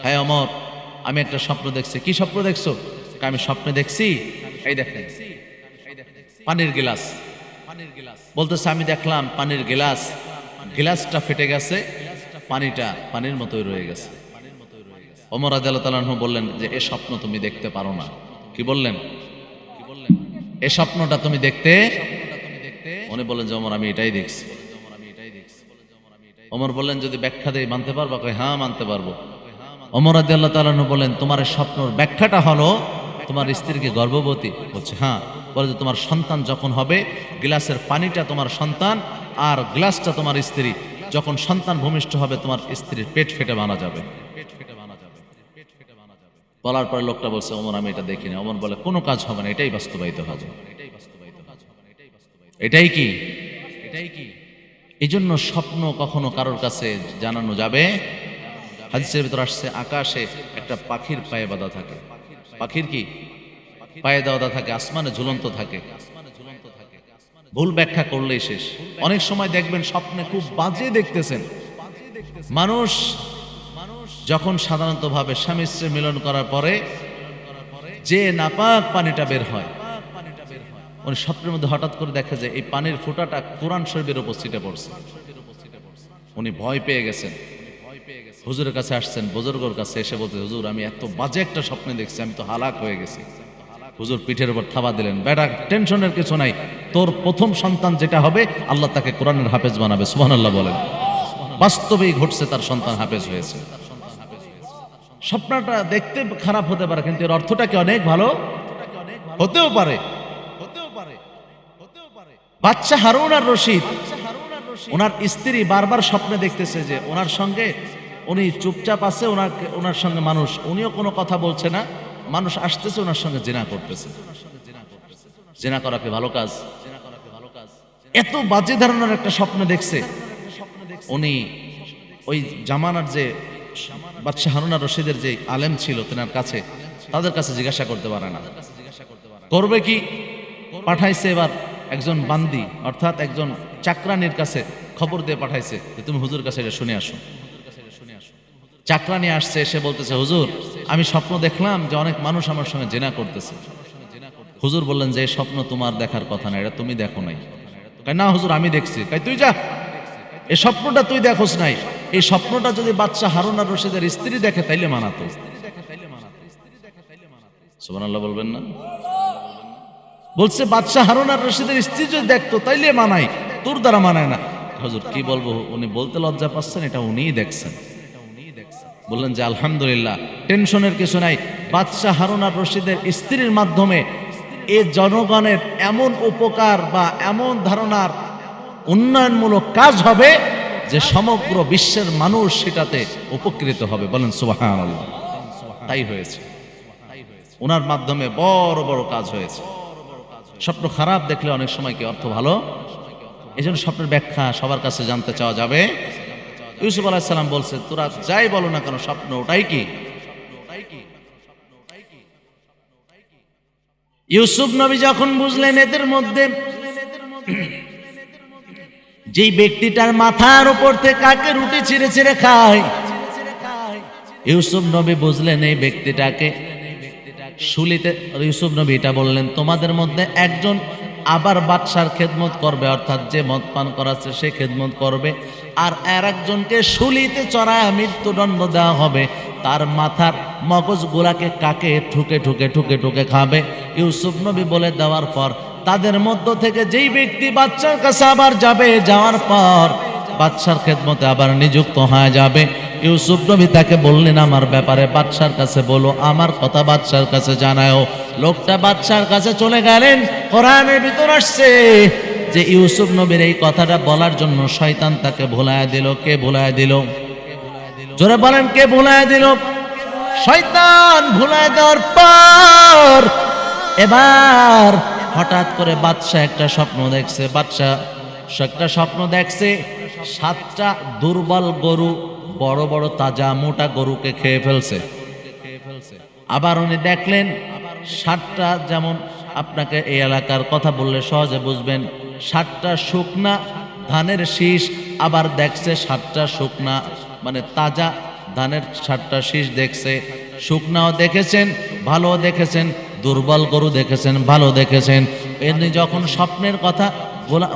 হ্যাঁ ওমর, আমি একটা স্বপ্ন দেখছি। কি স্বপ্ন দেখছো? আমি স্বপ্নে দেখছি এই দেখেন পানির গিলাস। বলতেছে আমি দেখলাম পানির গিলাস, গিলাসটা ফেটে গেছে, পানিটা পানির মতোই রয়ে গেছে। ওমর রাদিয়াল্লাহু তাআলা আনহু বললেন যে এ স্বপ্ন তুমি দেখতে পারো না। কি বললেন? এ স্বপ্নটা তুমি দেখতে। উনি বললেন যে ওমর আমি এটাই দেখছি। ওমর বললেন যদি ব্যাখ্যা দেই মানতে পারবা? কয় হ্যাঁ মানতে পারবো। ওমর রাদিয়াল্লাহু তাআলা আনহু বললেন তোমার স্বপ্নের ব্যাখ্যাটা হলো তোমার স্ত্রীকে গর্ভবতী। বলছে হ্যাঁ। বলে যে তোমার সন্তান যখন হবে, গ্লাসের পানিটা তোমার সন্তান আর গ্লাসটা তোমার স্ত্রী। যখন সন্তান ভূমিষ্ঠ হবে তোমার স্ত্রীর পেট ফেটে মারা যাবে। বলার পরে লোকটা বলছে ওমর আমি এটা দেখি না। ওমর বলে কোনো কাজ হবে না, এটাই বাস্তবায়িত হবে। এটাই কি এই জন্য স্বপ্ন কখনো কারোর কাছে জানানো যাবে। হাদিসের ভিতর আসছে আকাশে একটা পাখির পায়ে বাঁধা থাকে, পাখির কি পায়ে বাঁধা থাকে, আসমানে ঝুলন্ত থাকে। ভুল ব্যাখ্যা করলেই শেষ। অনেক সময় দেখবেন স্বপ্নে খুব বাজে দেখতেছেন। মানুষ যখন সাধারণত ভাবে স্বামী স্ত্রী মিলন করার পরে যে নাপাক পানিটা বের হয়, উনি স্বপ্নের মধ্যে হঠাৎ করে দেখে যে এই পানির ফোঁটাটা কোরআন শরীফের উপর ছিটে পড়ছে। উনি ভয় পেয়ে গেছেন, হুজুরের কাছে আসছেন, বুজুর্গের কাছে এসে বলতে, হুজুর আমি এত বাজে একটা স্বপ্নে দেখছি, আমি তো হালাক হয়ে গেছি। হুজুর পিঠের উপর থাবা দিলেন, বেটা টেনশনের কিছু নাই, তোর প্রথম সন্তান যেটা হবে আল্লাহ তাকে কোরআনের হাফেজ বানাবে। সুবহানাল্লাহ বলেন। বাস্তবেই ঘটছে, তার সন্তান হাফেজ হয়েছে। স্বপ্নটা দেখতে খারাপ হতে পারে, কিন্তু এর অর্থটা কি অনেক ভালো হতেও পারে। বাদশা হারুন আর রশিদ, ওনার স্ত্রী বারবার স্বপ্নে দেখতেছে যে ওনার সঙ্গে উনি চুপচাপ আছে, ওনার সঙ্গে মানুষ, উনিও কোনো কথা বলছে না, মানুষ আসতেছে ওনার সঙ্গে জিনা করতেছে। জিনা করা কি ভালো কাজ? এত বাজে ধরনের একটা স্বপ্ন দেখছে। উনি ওই জামানার যে বাদশা হারুন আর রশিদের যে আলেম ছিল তেনার কাছে, তাদের কাছে জিজ্ঞাসা করতে পারে না, করবে কি? পাঠাইছে এবার একজন বান্দি অর্থাৎ একজন চাকরানির কাছে খবর দিয়ে পাঠাইছে যে তুমি হুজুর কাছে এটা শুনে আসো। চাকরানি আসছে, এসে বলতেছে, হুজুর আমি স্বপ্ন দেখলাম যে অনেক মানুষ আমার সঙ্গে জেনা করতেছে। হুজুর বললেন যে এই স্বপ্ন তোমার দেখার কথা না, এটা তুমি দেখো নাই। না হুজুর আমি দেখছি। তুই যা, এই স্বপ্নটা তুই দেখোস নাই। এই স্বপ্নটা যদি বাদশা হারুন আর রশিদের স্ত্রী দেখে তাইলে মানাতো। সুবহানাল্লাহ বলবেন না? বলছে বাদশা হারুন আর রশিদের স্ত্রী যদি দেখতো তাইলে মানাই, তোর দ্বারা মানায় না। হুজুর কি বলবো, উনি বলতে লজ্জা পাচ্ছেন, এটা উনিই দেখছেন। বললেন যে আলহামদুলিল্লাহ, টেনশনের কিছু নাই। বাদশা হারুন আর রশিদের স্ত্রীর মাধ্যমে এ জনগণের এমন উপকার বা এমন ধারণার উন্নয়নমূলক কাজ হবে যে সমগ্র বিশ্বের মানুষ সেটাতে উপকৃত হবে। বলেন সুবহানাল্লাহ। তাই হয়েছে, ওনার মাধ্যমে বড় বড় কাজ হয়েছে। স্বপ্ন খারাপ দেখলে অনেক সময় কি অর্থ ভালো। এই জন্য স্বপ্নের ব্যাখ্যা সবার কাছে জানতে চাওয়া যাবে। ইউসুফ আলাইহিস সালাম বলছে, তোরা যাই বলো না কেন স্বপ্ন ওটাই কি। ইউসুফ নবী যখন বুঝলেন এদের মধ্যে যেই ব্যক্তিটার মাথার উপর থেকে কাকে রুটি ছিঁড়ে ছিঁড়ে খায়, ইউসুফ নবী বুঝলেন এই ব্যক্তিটাকে শুলিতে। ইউসুফ নবী এটা বললেন, তোমাদের মধ্যে একজন আবার বাদশার খেদমত করবে, অর্থাৎ যে মদ পান করাচ্ছে সে খেদমত করবে, আর একজনকে শুলিতে চড়ায় মৃত্যুদণ্ড দেওয়া হবে, তার মাথার মগজগুলাকে কাকে ঠুকে ঠুকে ঠুকে ঠুকে খাবে। ইউসুফ নবী বলে দেওয়ার পর তাদের মধ্য থেকে যেই ব্যক্তি বাদশার কাছে আবার যাবে, যাওয়ার পর বাদশার খেদমতে আবার নিযুক্ত হয়ে যাবে, ইউসুফ নবী তাকে বললেন আমার ব্যাপারে বাদশার কাছে বলো, আমার কথা বাদশার কাছে জানাও। লোকটা বাদশার কাছে চলে গেলেন। কোরআনের ভিতর আসছে যে ইউসুফ নবীর এই কথাটা বলার জন্য শয়তান তাকে ভুলায় দিল। কে ভুলায় দিল? জোরে বলেন, কে ভুলায় দিল? শয়তান ভুলায় দেওয়ার পর এবার হঠাৎ করে বাদশা একটা স্বপ্ন দেখছে। বাদশা একটা স্বপ্ন দেখছে, 7টা দুর্বল গরু বড় বড় তাজা মোটা গরুকে খেয়ে ফেলছে। আবার উনি দেখলেন 7টা, যেমন আপনাকে এই এলাকার কথা বললে সহজে বুঝবেন, 7টা শুকনা ধানের শীষ। আবার দেখছে 7টা শুকনা মানে তাজা ধানের 7টা শীষ দেখছে। শুকনাও দেখেছেন, ভালো দেখেছেন, দুর্বল গরু দেখেছেন, ভালো দেখেছেন। এমনি যখন স্বপ্নের কথা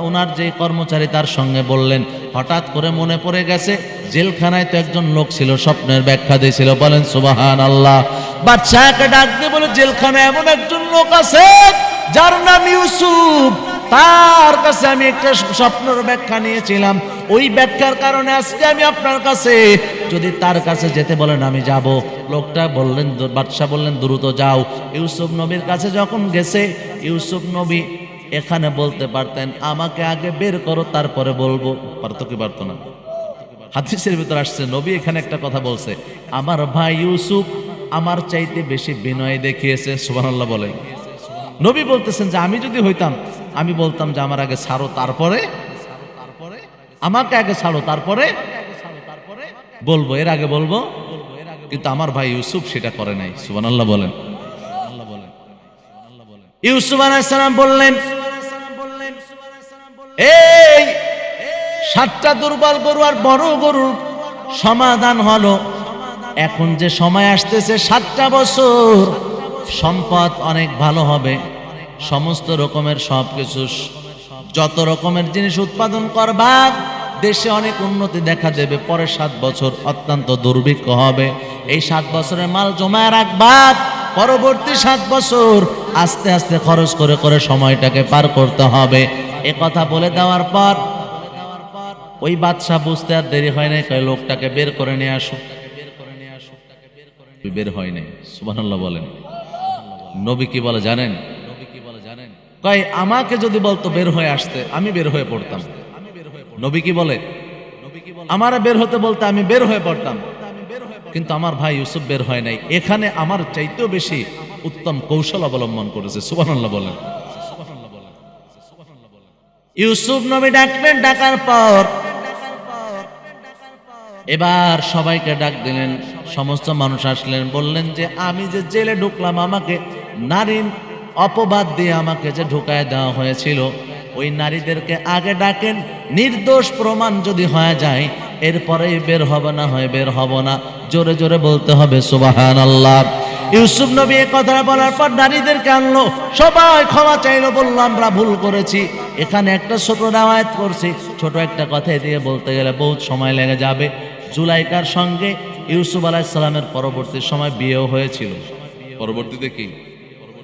ওনার যে কর্মচারী তার সঙ্গে বললেন, হঠাৎ করে মনে পড়ে গেছে জেলখানায় তো একজন লোক ছিল স্বপ্নের ব্যাখ্যা দিয়েছিল। বলেন সুবহানাল্লাহ। বাদশাকে ডাক দিয়ে বলে, জেলখানায় এমন একজন লোক আছে যার নাম ইউসুফ, তার কাছে আমি একটা স্বপ্নের ব্যাখ্যা নিয়েছিলাম, ওই ব্যাখ্যার কারণে আজকে আমি আপনার কাছে, যদি তার কাছে যেতে বলেন আমি যাব। লোকটা বললেন, বাদশা বললেন দ্রুত যাও। ইউসুফ নবীর কাছে যখন গেছে, ইউসুফ নবী এখানে বলতে পারতেন আমাকে আগে বের করো তারপরে বলবো, পারতো কি পারতো না? হাদিসের ভিতর আসছে নবী এখানে একটা কথা বলছে, আমার ভাই ইউসুফ আমার চাইতে বেশি বিনয় দেখিয়েছে। সুবহানাল্লাহ বলেন। নবী বলতেছেন যে আমি যদি হইতাম আমি বলতাম যে আমার আগে ছাড়ো, তারপরে আমাকে আগে ছাড়ো, তারপরে বলবো, এর আগে বলবো। কিন্তু আমার ভাই ইউসুফ সেটা করে নাই। সুবহানাল্লাহ বলেন। ইউসুফ আলাইহিস সালাম বললেন, এই 7টা দুর্বল গরু আর বড় গরুর সমাধান হলো। এখন যে সময় আসতেছে 7টা বছর সম্পদ অনেক ভালো হবে, সমস্ত রকমের সবকিছু, যত রকমের জিনিস উৎপাদন করবা দেশে অনেক উন্নতি দেখা দেবে। পরে 7 বছর অত্যন্ত দুর্ভিক্ষ হবে। এই 7 বছরের মাল জমা রাখবা, পরবর্তী 7 বছর আস্তে আস্তে খরচ করে করে সময়টাকে পার করতে হবে। এ কথা বলে দেওয়ার পর ওই বাদশা বুঝতে আর দেরি হয় নাই, কয় লোকটাকে বের করে নিয়ে আসো। বের হয় নাই। সুবহানাল্লাহ বলেন। নবী কি বলে জানেন? কয় আমাকে যদি বলতো বের হয়ে আসতে, আমি বের হয়ে পড়তাম। নবী কি বলে? আমারে বের হতে বলতে আমি বের হয়ে পড়তাম, কিন্তু আমার ভাই ইউসুফ বের হয় নাই। এখানে আমার চাইতেও বেশি উত্তম কৌশল অবলম্বন করেছে। সুবহানাল্লাহ বলেন। ইউসুফ নবী ডাকলেন, ডাকার পর এবার সবাইকে ডাক দিলেন, সমস্ত মানুষ আসলেন, বললেন যে আমি যে জেলে ঢুকলাম, আমাকে নারীর অপবাদ দিয়ে আমাকে যে ঢুকায় দেওয়া হয়েছিল, ওই নারীদেরকে আগে ডাকেন, নির্দোষ প্রমাণ যদি হয়ে যায় এরপরে বের হবে, না হয় বের হব না। জোরে জোরে বলতে হবে সুবহানাল্লাহ। ইউসুফ নবী এই কথাটা বলার পর নারীদেরকে আনলো, সবাই ক্ষমা চাইলো, বললো আমরা ভুল করেছি। এখানে একটা ছোট রেওয়ায়েত করছি, ছোট একটা কথা দিয়ে বলতে গেলে বহুত সময় লেগে যাবে। জুলাইকার সঙ্গে ইউসুফ আলাইহিস সালামের পরবর্তী সময় বিয়েও হয়েছিল। পরবর্তীতে কি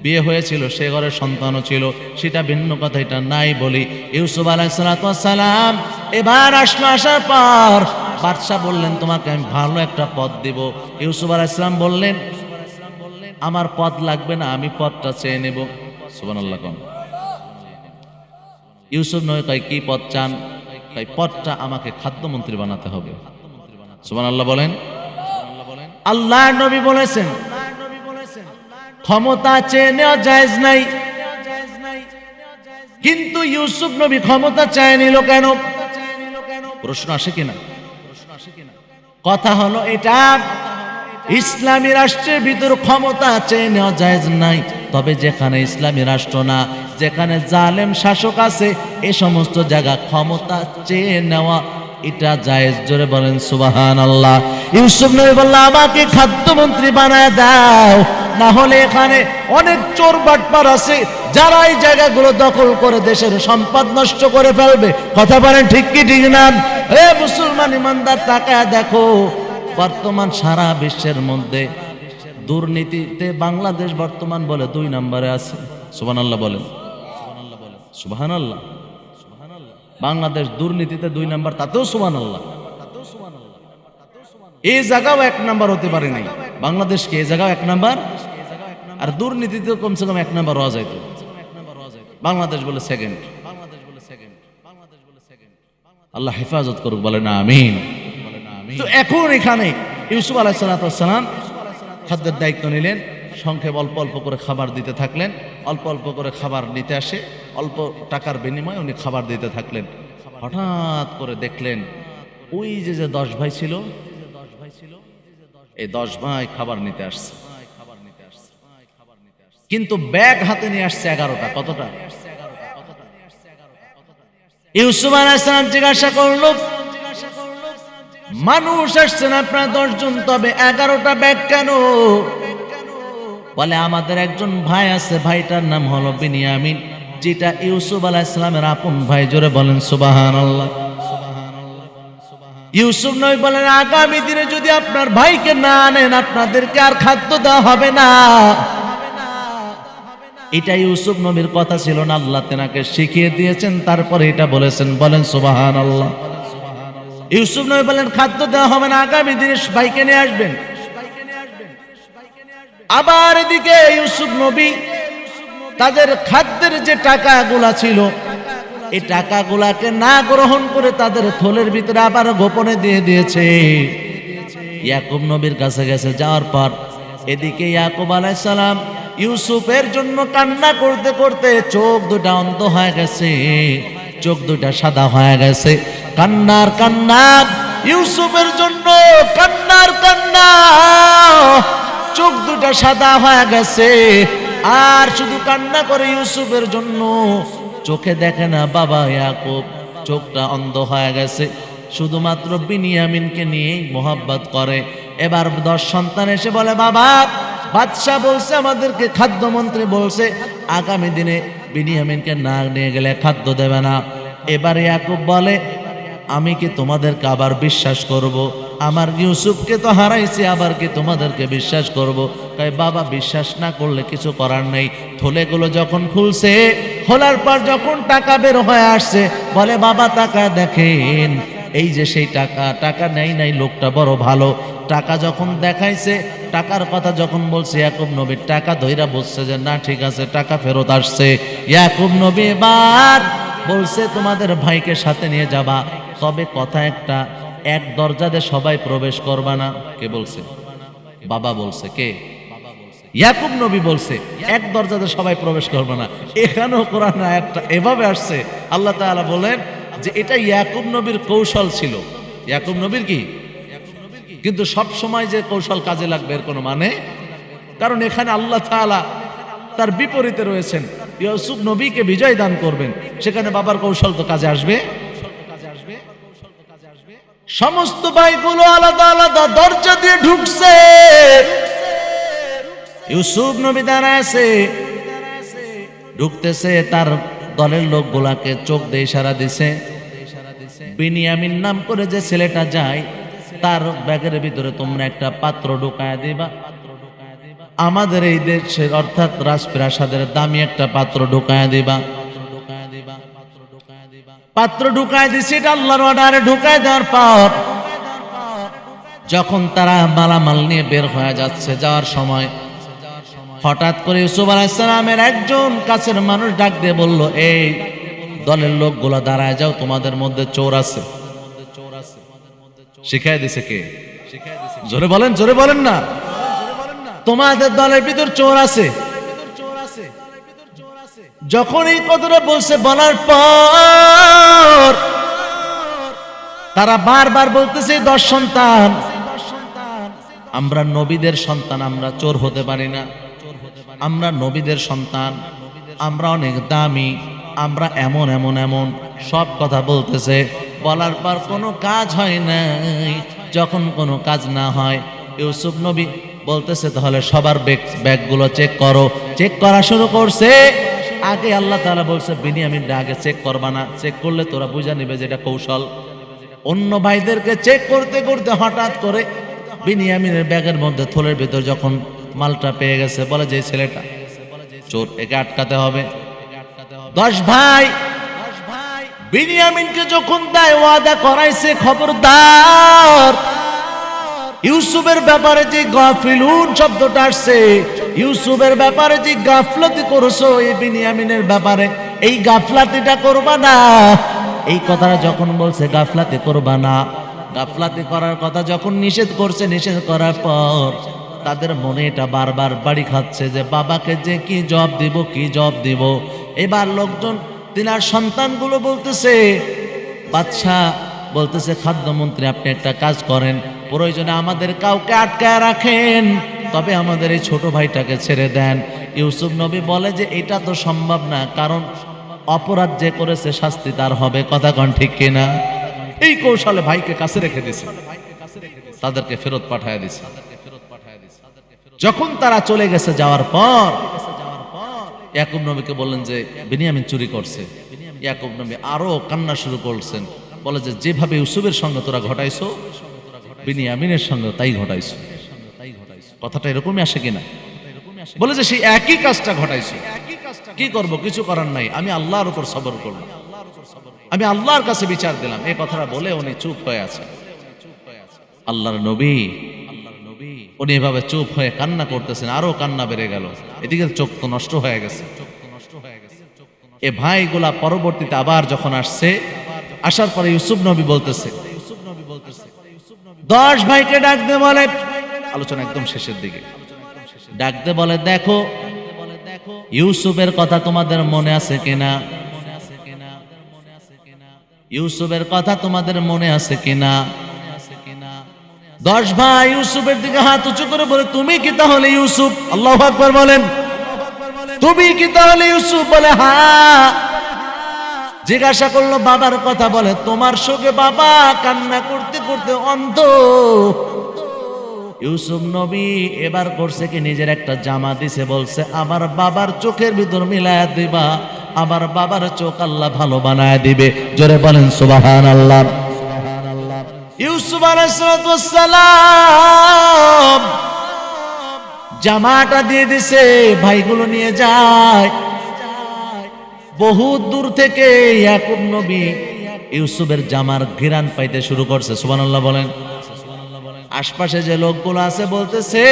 বিয়ে হয়েছিল, সে ঘরের সন্তানও ছিল, সেটা ভিন্ন কথা, এটা নাই বলি। ইউসুফ আলাইহিস সালাম এবার আসলো, আসার পর বাদশা বললেন তোমাকে আমি ভালো একটা পদ দিব। ইউসুফ আলাইহিস সালাম বললেন আমার পদ লাগবে না, আমি পদটা চেয়ে নেব। সুবহানাল্লাহ কোন। ইউসুফ নয় কয় কি পদ চান? কয় পদটা আমাকে খাদ্যমন্ত্রী বানাতে হবে। সুবহানাল্লাহ বলেন। আল্লাহর নবী বলেছেন ক্ষমতা চেয়ে নেওয়া জায়েজ নাই, কিন্তু ইউসুফ নবী ক্ষমতা চেয়ে নিল কেন? প্রশ্ন আসে কিনা? কথা হলো এটা, ইসলামী রাষ্ট্রের ভিতর ক্ষমতা চেয়ে নেওয়া জায়েজ নাই, তবে যেখানে ইসলামী রাষ্ট্র না, যেখানে জালেম শাসক আছে, এ সমস্ত জায়গা ক্ষমতা চেয়ে নেওয়া এটা জায়েজ। জোরে বলেন সুবহানাল্লাহ। ইউসুফ নবী বলল আমাকে খাদ্যমন্ত্রী বানায় দাও, না হলে এখানে অনেক চোর বাটপার আছে যারা এই জায়গাগুলো দখল করে দেশের সম্পদ নষ্ট করে ফেলবে। কথা বলেন ঠিক কি ঠিক না? এ মুসলমান ইমানদার তাকায় দেখো, বর্তমান সারা বিশ্বের মধ্যে দুর্নীতিতে বাংলাদেশ বর্তমান বলে 2 নম্বরে আছে। সুবহানাল্লাহ বলেন। সুবহানাল্লাহ। বাংলাদেশ দুর্নীতিতে 2 নম্বর, তাতেও সুবহানাল্লাহ। এই জায়গাও 1 নম্বর হতে পারে নাই বাংলাদেশকে, এই জায়গাও 1 নম্বর, আর দুর্নীতিতে কমসে কম 1 নম্বর হওয়া যাইত। বাংলাদেশ বলে সেকেন্ড। আল্লাহ হেফাজত করুক, বলে না আমিন। তো এখন এখানে ইউসুফ আলাইহিস সালাম খাদ্যের দায়িত্ব নিলেন, সংক্ষেপ অল্প অল্প করে খাবার দিতে থাকলেন। অল্প অল্প করে খাবার নিতে আসে, অল্প টাকার বিনিময়ে উনি খাবার দিতে থাকলেন। হঠাৎ করে দেখলেন ওই যে 10 ভাই ছিল, এই 10 ভাই খাবার নিতে আসছে, কিন্তু ব্যাগ হাতে নিয়ে আসছে 11টা। কতটা? ইউসুফ আলাইহিস সালাম জিজ্ঞাসা করল মানুষ আসছেন আপনারা 10 জন, তবে 11টা ব্যাগ কেন? বলে আমাদের একজন ভাই আছে, ভাইটার নাম হলো বিনিয়ামিন, যেটা ইউসুফ আলাইহিস সালামের আপন ভাই। জোরে বলেন সুবহানাল্লাহ। ইউসুফ নবী বলেন আগামী দিনে যদি আপনার ভাইকে না আনেন আপনাদেরকে আর খাদ্য দেওয়া হবে না। এটা ইউসুফ নবীর কথা ছিল না, আল্লাহ তেনাকে শিখিয়ে দিয়েছেন, তারপরে এটা বলেছেন। বলেন সুবহানাল্লাহ। ইউসুফ নবী বলেন খাদ্য দেওয়া হবে না, আগামী দিনে ভাইকে নিয়ে আসবেন। আবার এদিকে ইউসুফ নবী তাদের খাদ্যের যে টাকাগুলা ছিল, এই টাকাগুলাকে না গ্রহণ করে তাদের থলের ভিতরে আবার গোপনে দিয়ে দিয়েছে। ইয়াকুব নবীর কাছে গেছে, যাওয়ার পর এদিকে ইয়াকুব আলাইহিস সালাম ইউসুফের জন্য কান্না করতে করতে চোখ দুটা অন্ধ হয়ে গেছে, চোখ দুটা সাদা হয়ে গেছে। কান্নার কান্না ইউসুফের জন্য, কান্নার কান্না, চোখ দুটা সাদা হয়ে গেছে। আর শুধু কান্না করে ইউসুফের জন্য, চোখে দেখে না বাবা ইয়াকুব, চোখটা অন্ধ হয়ে গেছে। শুধুমাত্র বিনিয়ামিনকে নিয়েই মোহাব্বত করে। এবার 10 সন্তান এসে বলে, বাবা বাদশাহ বলছে, আমাদেরকে খাদ্যমন্ত্রী বলছে আগামী দিনে বিনিয়ামিনকে না নিয়ে গেলে খাদ্য দেবে না। এবার ইয়াকুব বলে, আমি কি তোমাদেরকে আবার বিশ্বাস করব? আমার ইউসুফকে তো হারাইছি, আবার কি তোমাদেরকে বিশ্বাস করব? তাই বাবা বিশ্বাস না করলে কিছু করার নেই। থলেগুলো যখন খুলছে, খোলার পর যখন টাকা বের হয়ে আসছে, বলে বাবা টাকা দেখেন, এই যে সেই টাকা। টাকা নেই নাই, লোকটা বড় ভালো। টাকা যখন দেখাইছে, টাকার কথা যখন বলছে, ইয়াকুব নবীর টাকা ধইরা বলছে যে না ঠিক আছে, টাকা ফেরত আসছে। ইয়াকুব নবী এবার বলছে তোমাদের ভাইকে সাথে নিয়ে যাবা, তবে কথা একটা, এক দরজা দিয়ে সবাই প্রবেশ করবা না। কে বলছে? বাবা বলছে। কে? ইয়াকুব নবী বলছে এক দরজাতে সবাই প্রবেশ করবে না। এখানেও কোরআন আয়াতটা এভাবে আসছে, আল্লাহ তাআলা বলেন যে এটা ইয়াকুব নবীর কৌশল ছিল। ইয়াকুব নবীর কি? কিন্তু সব সময় যে কৌশল কাজে লাগবে এর কোনো মানে, কারণ এখানে আল্লাহ তাআলা তার বিপরীতে রয়েছেন, ইউসুফ নবীকে বিজয় দান করবেন, সেখানে বাবার কৌশল তো কাজে আসবে। সমস্ত ভাইগুলো আলাদা আলাদা দরজা দিয়ে ঢুকছে, ইউসুফ নবী দাঁড়ায় আছে, ঢুকতেছে, তার দলের লোকগুলাকে চোখ দিয়ে ইশারা দিছে। বিনিয়ামিন নাম করে যে ছেলেটা যায়, তার ব্যাগের ভিতরে তোমরা একটা পাত্র ঢুকায় দিবা। আমাদের এই দেশের অর্থাৎ রাজপ্রাসাদের দামি একটা পাত্র ঢুকায় দিবা। পাত্র ঢুকায় দিছে, এটা আল্লাহর অর্ডারে ঢুকায় দেওয়ার পর যখন তারা মালামাল নিয়ে বের হয়ে যাচ্ছে, যাওয়ার সময় হঠাৎ করে ইউসুফ আলাইহিস সালামের একজন কাছের মানুষ ডাক দিয়ে বলল, এই দলের লোকগুলো দাঁড়ায় যাও, তোমাদের মধ্যে চোর আছে। শিখাই দিছে কে? জোরে বলেন, জোরে বলেন না। তোমাদের দলের ভিতর চোর আছে। যখন এই কথাটা বলছে, বলার পর তারা বারবার বলতেছে, 10 সন্তান, আমরা নবীদের সন্তান, আমরা চোর হতে পারি না, আমরা নবীদের সন্তান, আমরা অনেক দামি, আমরা এমন এমন এমন সব কথা বলতেছে। বলার পর কোনো কাজ হয় নাই। যখন কোনো কাজ না হয়, ইউসুফ নবী বলতেছে তাহলে সবার ব্যাগগুলো চেক করো। চেক করা শুরু করছে। আগে আল্লাহ তাআলা বলছে বিনিয়ামিনটা আগে চেক করবা না, চেক করলে তোরা বুঝা নিবে যেটা কৌশল। অন্য ভাইদেরকে চেক করতে করতে হঠাৎ করে বিনিয়ামিনের ব্যাগের মধ্যে থলের ভিতর যখন মালটা পেয়ে গেছে, বলে যে ছেলেটা চোর, একে আটকাতে হবে। 10 ভাই বিনিয়ামিনকে যখন দেয়, ওয়াদা করাইছে খবরদার ইউসুফের ব্যাপারে যে গাফিলুন শব্দটা আসছে, ইউসুফের ব্যাপারে যে গাফলতি করছো, এই বিনিয়ামিনের ব্যাপারে এই গাফলাতিটা করবা না। এই কথাটা যখন বলছে গাফলাতি করবা না, গাফলাতি করার কথা যখন নিষেধ করছে, নিষেধ করার পর তাদের মনে এটা বারবার বাড়ি খাচ্ছে যে বাবাকে যে কি জবাব দিব, কি জবাব দিব। এবার লোকজন, তিনার সন্তানগুলো বলতেছে, বাদশাহ বলতেছে খাদ্যমন্ত্রী আপনি একটা কাজ করেন, প্রয়োজনে আমাদের কাউকে আটকায় রাখেন, তবে আমাদের এই ছোট ভাইটাকে ছেড়ে দেন। ইউসুফ নবী বলে যে এটা তো সম্ভব না, কারণ অপরাধ যে করেছে শাস্তি তার হবে। কথা কন ঠিক কিনা? এই কৌশলে ভাইকে কাছে রেখে দিছে, তাদেরকে ফেরত পাঠায় দিছে। যখন তারা চলে গেছে, যাওয়ার পর ইয়াকুব নবীকে বললেন যে বিনিয়ামিন চুরি করছে। ইয়াকুব নবী আরো কান্না শুরু করছেন, বলে যে যেভাবে ইউসুফের সঙ্গে তোরা ঘটাইছো, বিনিয়ামিনের সঙ্গে তাই ঘটাইছো। কথাটা এরকমই আসে কিনা? বলে যে সেই একই কাজটা ঘটাইছো। কি করব? কিছু করার নাই, আমি আল্লাহর উপর সবর করব, আমি আল্লাহর কাছে বিচার দিলাম। এই কথাটা বলে উনি চুপ হয়ে আছে। আল্লাহর নবী উনি এভাবে চুপ হয়ে কান্না করতেছেন, আরো কান্না বেড়ে গেল। এদিকে চোখ তো নষ্ট হয়ে গেছে। এ ভাইগুলা পরবর্তীতে আবার যখন আসছে, আসার পরে ইউসুফ নবী বলতেছে, 10 ভাইকে ডাক দে, বলে আলোচনা একদম শেষের দিকে, ডাক দে বলে দেখো ইউসুফের কথা তোমাদের মনে আছে কিনা? ইউসুফের কথা তোমাদের মনে আছে কিনা? 10 ভাই ইউসুফের দিকে হাত উঁচু করে বলে, তুমি কি তাহলে ইউসুফ? আল্লাহু আকবার বলেন। তুমি কি তাহলে ইউসুফ? বলে হ্যাঁ। জিজ্ঞাসা করলো বাবার কথা, বলে তোমার শোকে বাবা কান্না করতে করতে অন্ধ। ইউসুফ নবী এবার করছে কি, নিজের একটা জামা দিছে, বলছে আমার বাবার চোখের ভিতর মিলায়া দিবা, আমার বাবার চোখ আল্লাহ ভালো বানায় দিবে। জোরে বলেন সুবহানাল্লাহ। ইউসুফ আলাইহিস সালাম জামাটা দিয়ে দিছে, ভাইগুলো নিয়ে যায়। বহুত দূর থেকে ইয়াকুব নবী ইউসুফের জামার ঘিরান পাইতে শুরু করছে। সুবহানাল্লাহ বলেন। আশপাশে যে লোকগুলো আছে বলতেছে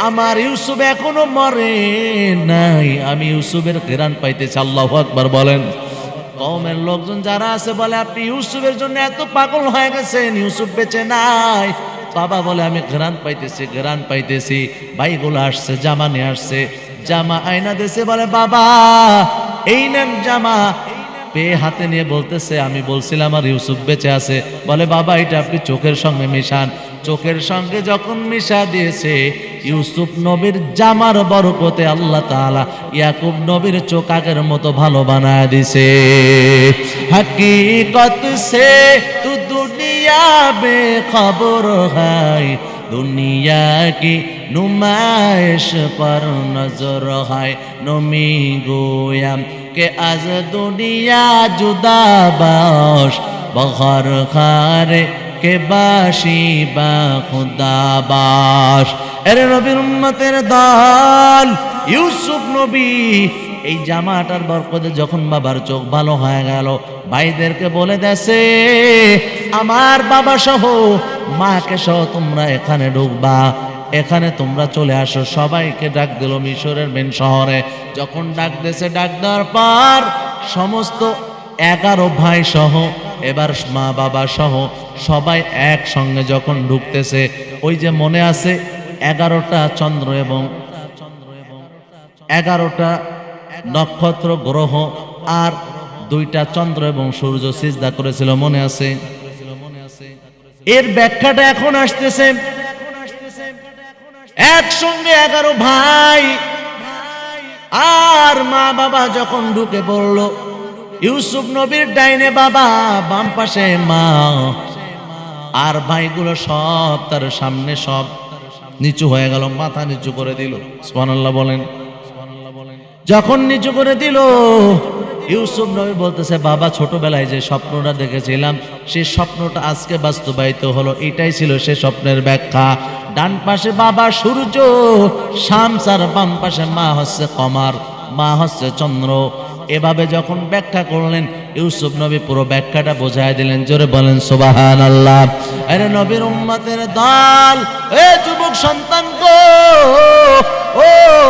আমার ইউসুফ এখনো মরে নাই, আমি ইউসুফের ঘিরান পাইতেছি। আল্লাহু আকবার বলেন। কওমের লোকজন যারা আছে বলে আপনি ইউসুফের জন্য এত পাগল হয়ে গেছেন, ইউসুফ বেঁচে নাই। বাবা বলে আমি ঘিরান পাইতেছি, ঘিরান পাইতেছি। ভাইগুলো আসছে, জামা নিয়ে আসছে, জামা আয়না দিয়েছে, বলে বাবা এই নেন জামা। পেয়ে হাতে নিয়ে বলতেছে আমি বলছিলাম আর ইউসুফ বেঁচে আছে। বলে বাবা এটা আপনি চোখের সঙ্গে মিশান। চোখের সঙ্গে যখন মিশা দিয়েছে, ইউসুফ নবীর জামার বরকতে আল্লাহ তাআলা ইয়াকুব নবীর চোখ আগের মতো ভালো বানায় দিছে। হकीकत से तू दुनिया में खबर है, दुनिया की नुमाइश पर नजर है। नमी गोयाम के आज दुनिया जुदा बाश, बखर खारे के बाशी बा खुदा बाश। এরে নবীর উম্মতের দল, ইউসুফ নবী এই জামাটার বরকতে যখন বাবার চোখ ভালো হয়ে গেল, ভাইদেরকে বলে দেছে আমার বাবা সহ মাকে সহ তোমরা এখানে ঢুকবা, এখানে তোমরা চলে আসো। সবাইকে ডাক দিল মিশরের মেন শহরে। যখন ডাক দিয়েছে, ডাক দেওয়ার পর সমস্ত 11 ভাই সহ, এবার মা বাবা সহ সবাই একসঙ্গে যখন ঢুকতেছে, ওই যে মনে আছে 11টা চন্দ্র এবং 11টা নক্ষত্র গ্রহ আর 2টা চন্দ্র এবং সূর্য সিজদা করেছিল, মনে আছে? এর ব্যাখ্যাটা এখন আসতেছে। একসঙ্গে 11 ভাই আর মা বাবা যখন ঢুকে পড়লো, ইউসুফ নবীর ডাইনে বাবা, বাম পাশে মা, আর ভাইগুলো সব তার সামনে সব নিচু হয়ে গেল, মাথা নিচু করে দিল। সুবহানাল্লাহ বলেন। যখন নিচু করে দিল, ইউসুফ নবী বলতেছে বাবা ছোটবেলায় যে স্বপ্নটা দেখেছিলাম সেই স্বপ্নটা আজকে বাস্তবায়িত হলো, এটাই ছিল সে স্বপ্নের ব্যাখ্যা। ডান পাশে বাবা সূর্য শামস, আর বাম পাশে মা হচ্ছে কমার, মা হচ্ছে চন্দ্র। এভাবে যখন ব্যাখ্যা করলেন, ইউসুফ নবী পুরো ব্যাখ্যাটা বোঝায় দিলেন। জোরে বলেন সুবহানাল্লাহ। আরে নবীর উম্মতের দল, এ যুবক সন্তান গো, ও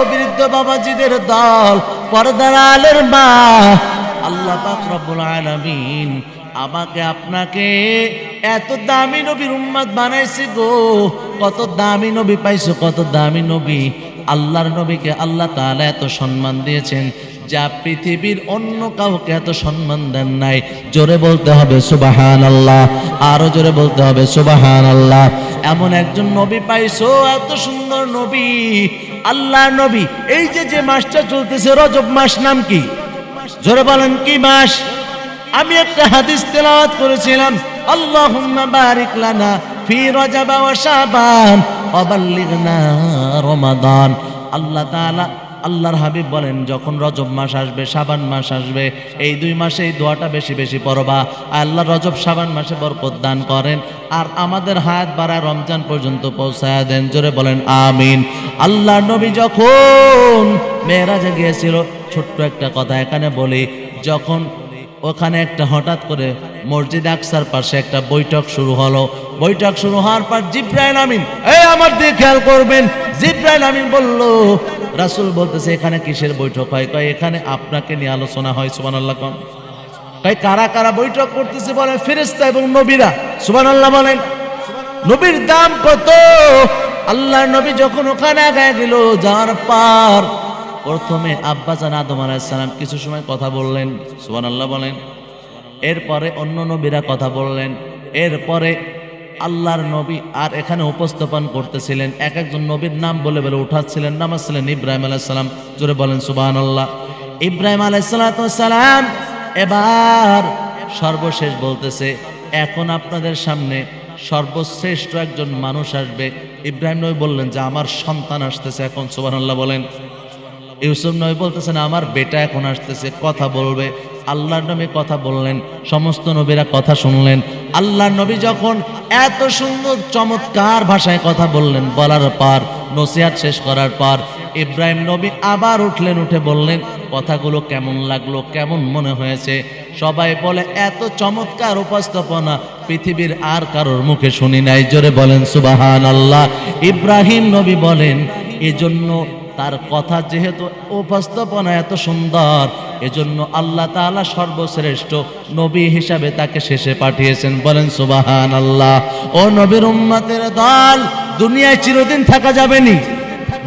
বৃদ্ধ বাবাজিদের দল, পর্দার আলের মা, আল্লাহ পাক রব্বুল আলামিন আমাকে আপনাকে এত দামি নবীর উম্মত বানাইছে গো। কত দামি নবী পাইছো, কত দামি নবী। আল্লাহর নবীকে আল্লাহ তাআলা এত সম্মান দিয়েছেন যা পৃথিবীর অন্য কাউকে এত সম্মান দেন নাই। জোরে বলতে হবে সুবহানাল্লাহ, আরো জোরে বলতে হবে সুবহানাল্লাহ। এমন একজন নবী পাইছো, এত সুন্দর নবী, আল্লাহর নবী। এই যে মাসটা চলতেছে রজব মাস, নাম কি? জোরে বলেন কি মাস? আমি একটা হাদিস তেলাওয়াত করেছিলাম, আল্লাহুম্মা বারিক লানা ফি রজব ওয়া শাবান ওয়া বাল্লিগনা রমাদান। আল্লাহ তাআলা, আল্লাহর হাবিব বলেন যখন রজব মাস আসবে, শাবান মাস আসবে, এই 2 মাসে এই দোয়াটা বেশি বেশি পড়বা। আল্লাহ রজব শাবান মাসে বরকত দান করেন আর আমাদের হায়াত বাড়ায় রমজান পর্যন্ত পৌঁছায় দেন। জোরে বলেন আমিন। আল্লাহর নবী যখন মেরাজে গিয়েছিল, ছোট্ট একটা কথা এখানে বলি, যখন ওখানে একটা হঠাৎ করে মসজিদ আকসার পাশে একটা বৈঠক শুরু হলো। বৈঠক শুরু হওয়ার পর জিবরাইল আমিন, এই আমার দিকে খেয়াল করবেন, জিবরাইল আমিন বলল, রাসূল বলতেছে এখানে কিসের বৈঠক হয়? কয় এখানে আপনাকে নিয়ে আলোচনা হয়। সুবহানাল্লাহ কোন? কয় কারা কারা বৈঠক করতেছে? বলে ফেরেশতা এবং নবীরা। সুবহানাল্লাহ বলেন। নবীর দাম কত? আল্লাহর নবী যখন ওখানে আগায় গেল, যাওয়ার পর প্রথমে আব্বাজান আদম আলাইহিস সালাম কিছু সময় কথা বললেন, সুবহানাল্লাহ বলেন। এরপরে অন্য নবীরা কথা বললেন। এরপরে আল্লাহর নবী আর এখানে উপস্থাপন করতেছিলেন, এক একজন নবীর নাম বলে বলে উঠাচ্ছিলেন। নাম ছিলেন ইব্রাহিম আলাইহিস সালাম, জোরে বলেন সুবহানাল্লাহ। ইব্রাহিম আলাইহিস সালাম এবার সর্বশেষ বলতেছে, এখন আপনাদের সামনে সর্বশ্রেষ্ঠ একজন মানুষ আসবে। ইব্রাহিম নবী বললেন যে আমার সন্তান আসতেছে এখন, সুবহানাল্লাহ বলেন। ইউসুফ নবী বলতেছেন আমার বেটা এখন আসতেছে, কথা বলবে। আল্লাহর নবী কথা বললেন, সমস্ত নবীরা কথা শুনলেন। আল্লাহর নবী যখন এত সুন্দর চমৎকার ভাষায় কথা বললেন, বলার পর নসিহত শেষ করার পর ইব্রাহিম নবী আবার উঠলেন, উঠে বললেন কথাগুলো কেমন লাগলো, কেমন মনে হয়েছে? সবাই বলে এত চমৎকার উপস্থাপনা পৃথিবীর আর কারোর মুখে শুনি নাই, জোরে বলেন সুবহানাল্লাহ। ইব্রাহিম নবী বলেন এজন্য তার কথা যেহেতু উপস্থাপনা এত সুন্দর, এজন্য আল্লাহ তাআলা সর্বশ্রেষ্ঠ নবী হিসাবে তাকে শেষে পাঠিয়েছেন, বলেন সুবহানাল্লাহ। ও নবীর উম্মতের দল, দুনিয়ায় চিরদিন থাকা যাবে নি?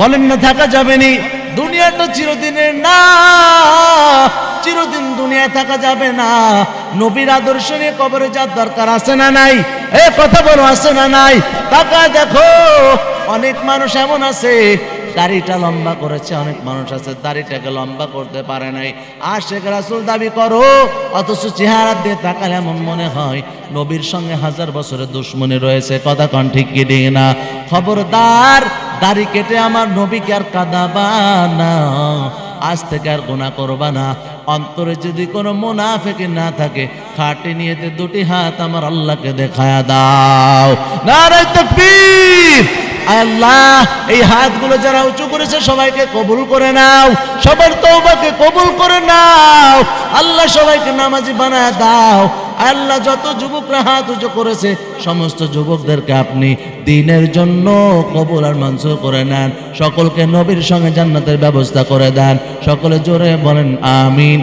বলেন না থাকা যাবে নি? দুনিয়াটা চিরদিনের না, চিরদিন দুনিয়ায় থাকা যাবে না। নবীর আদর্শ নিয়ে কবরে যাওয়ার দরকার আছে না নাই? এ কথা বলো, আছে না নাই? তাকা দেখো, অনেক মানুষ এমন আছে দাড়িটা লম্বা করেছে, অনেক মানুষ আছে দাড়িটাকে লম্বা করতে পারে নাই। আশিক রাসূল দাবি করো, অথচ চেহারা দিয়ে তাকালে এমন মনে হয় নবীর সঙ্গে 1000 বছরের দুশ্মনী রয়েছে। কথা কন ঠিক কি ঠিক না? খবরদার, দাড়ি কেটে আমার নবীকে আর কাঁদাবা না, আজ থেকে আর গুনাহ করবা না। অন্তরে যদি কোনো মুনাফিক না থাকে, খাটে নিয়েতে দুটি হাত আমার আল্লাহকে দেখায়া দাও। নারে তাকবীর! আল্লাহ, এই হাতগুলো যারা উঁচু করেছে সবাইকে কবুল করে নাও, সবার তওবাকে কবুল করে নাও। আল্লাহ সবাইকে নামাজি বানায় দাও। আল্লাহ, যত যুবকরা হাত উঁচু করেছে সমস্ত যুবকদেরকে আপনি দ্বীনের জন্য কবুল আর মঞ্জুর করে নেন। সকলকে নবীর সঙ্গে জান্নাতের ব্যবস্থা করে দেন। সকলে জোরে বলেন আমিন।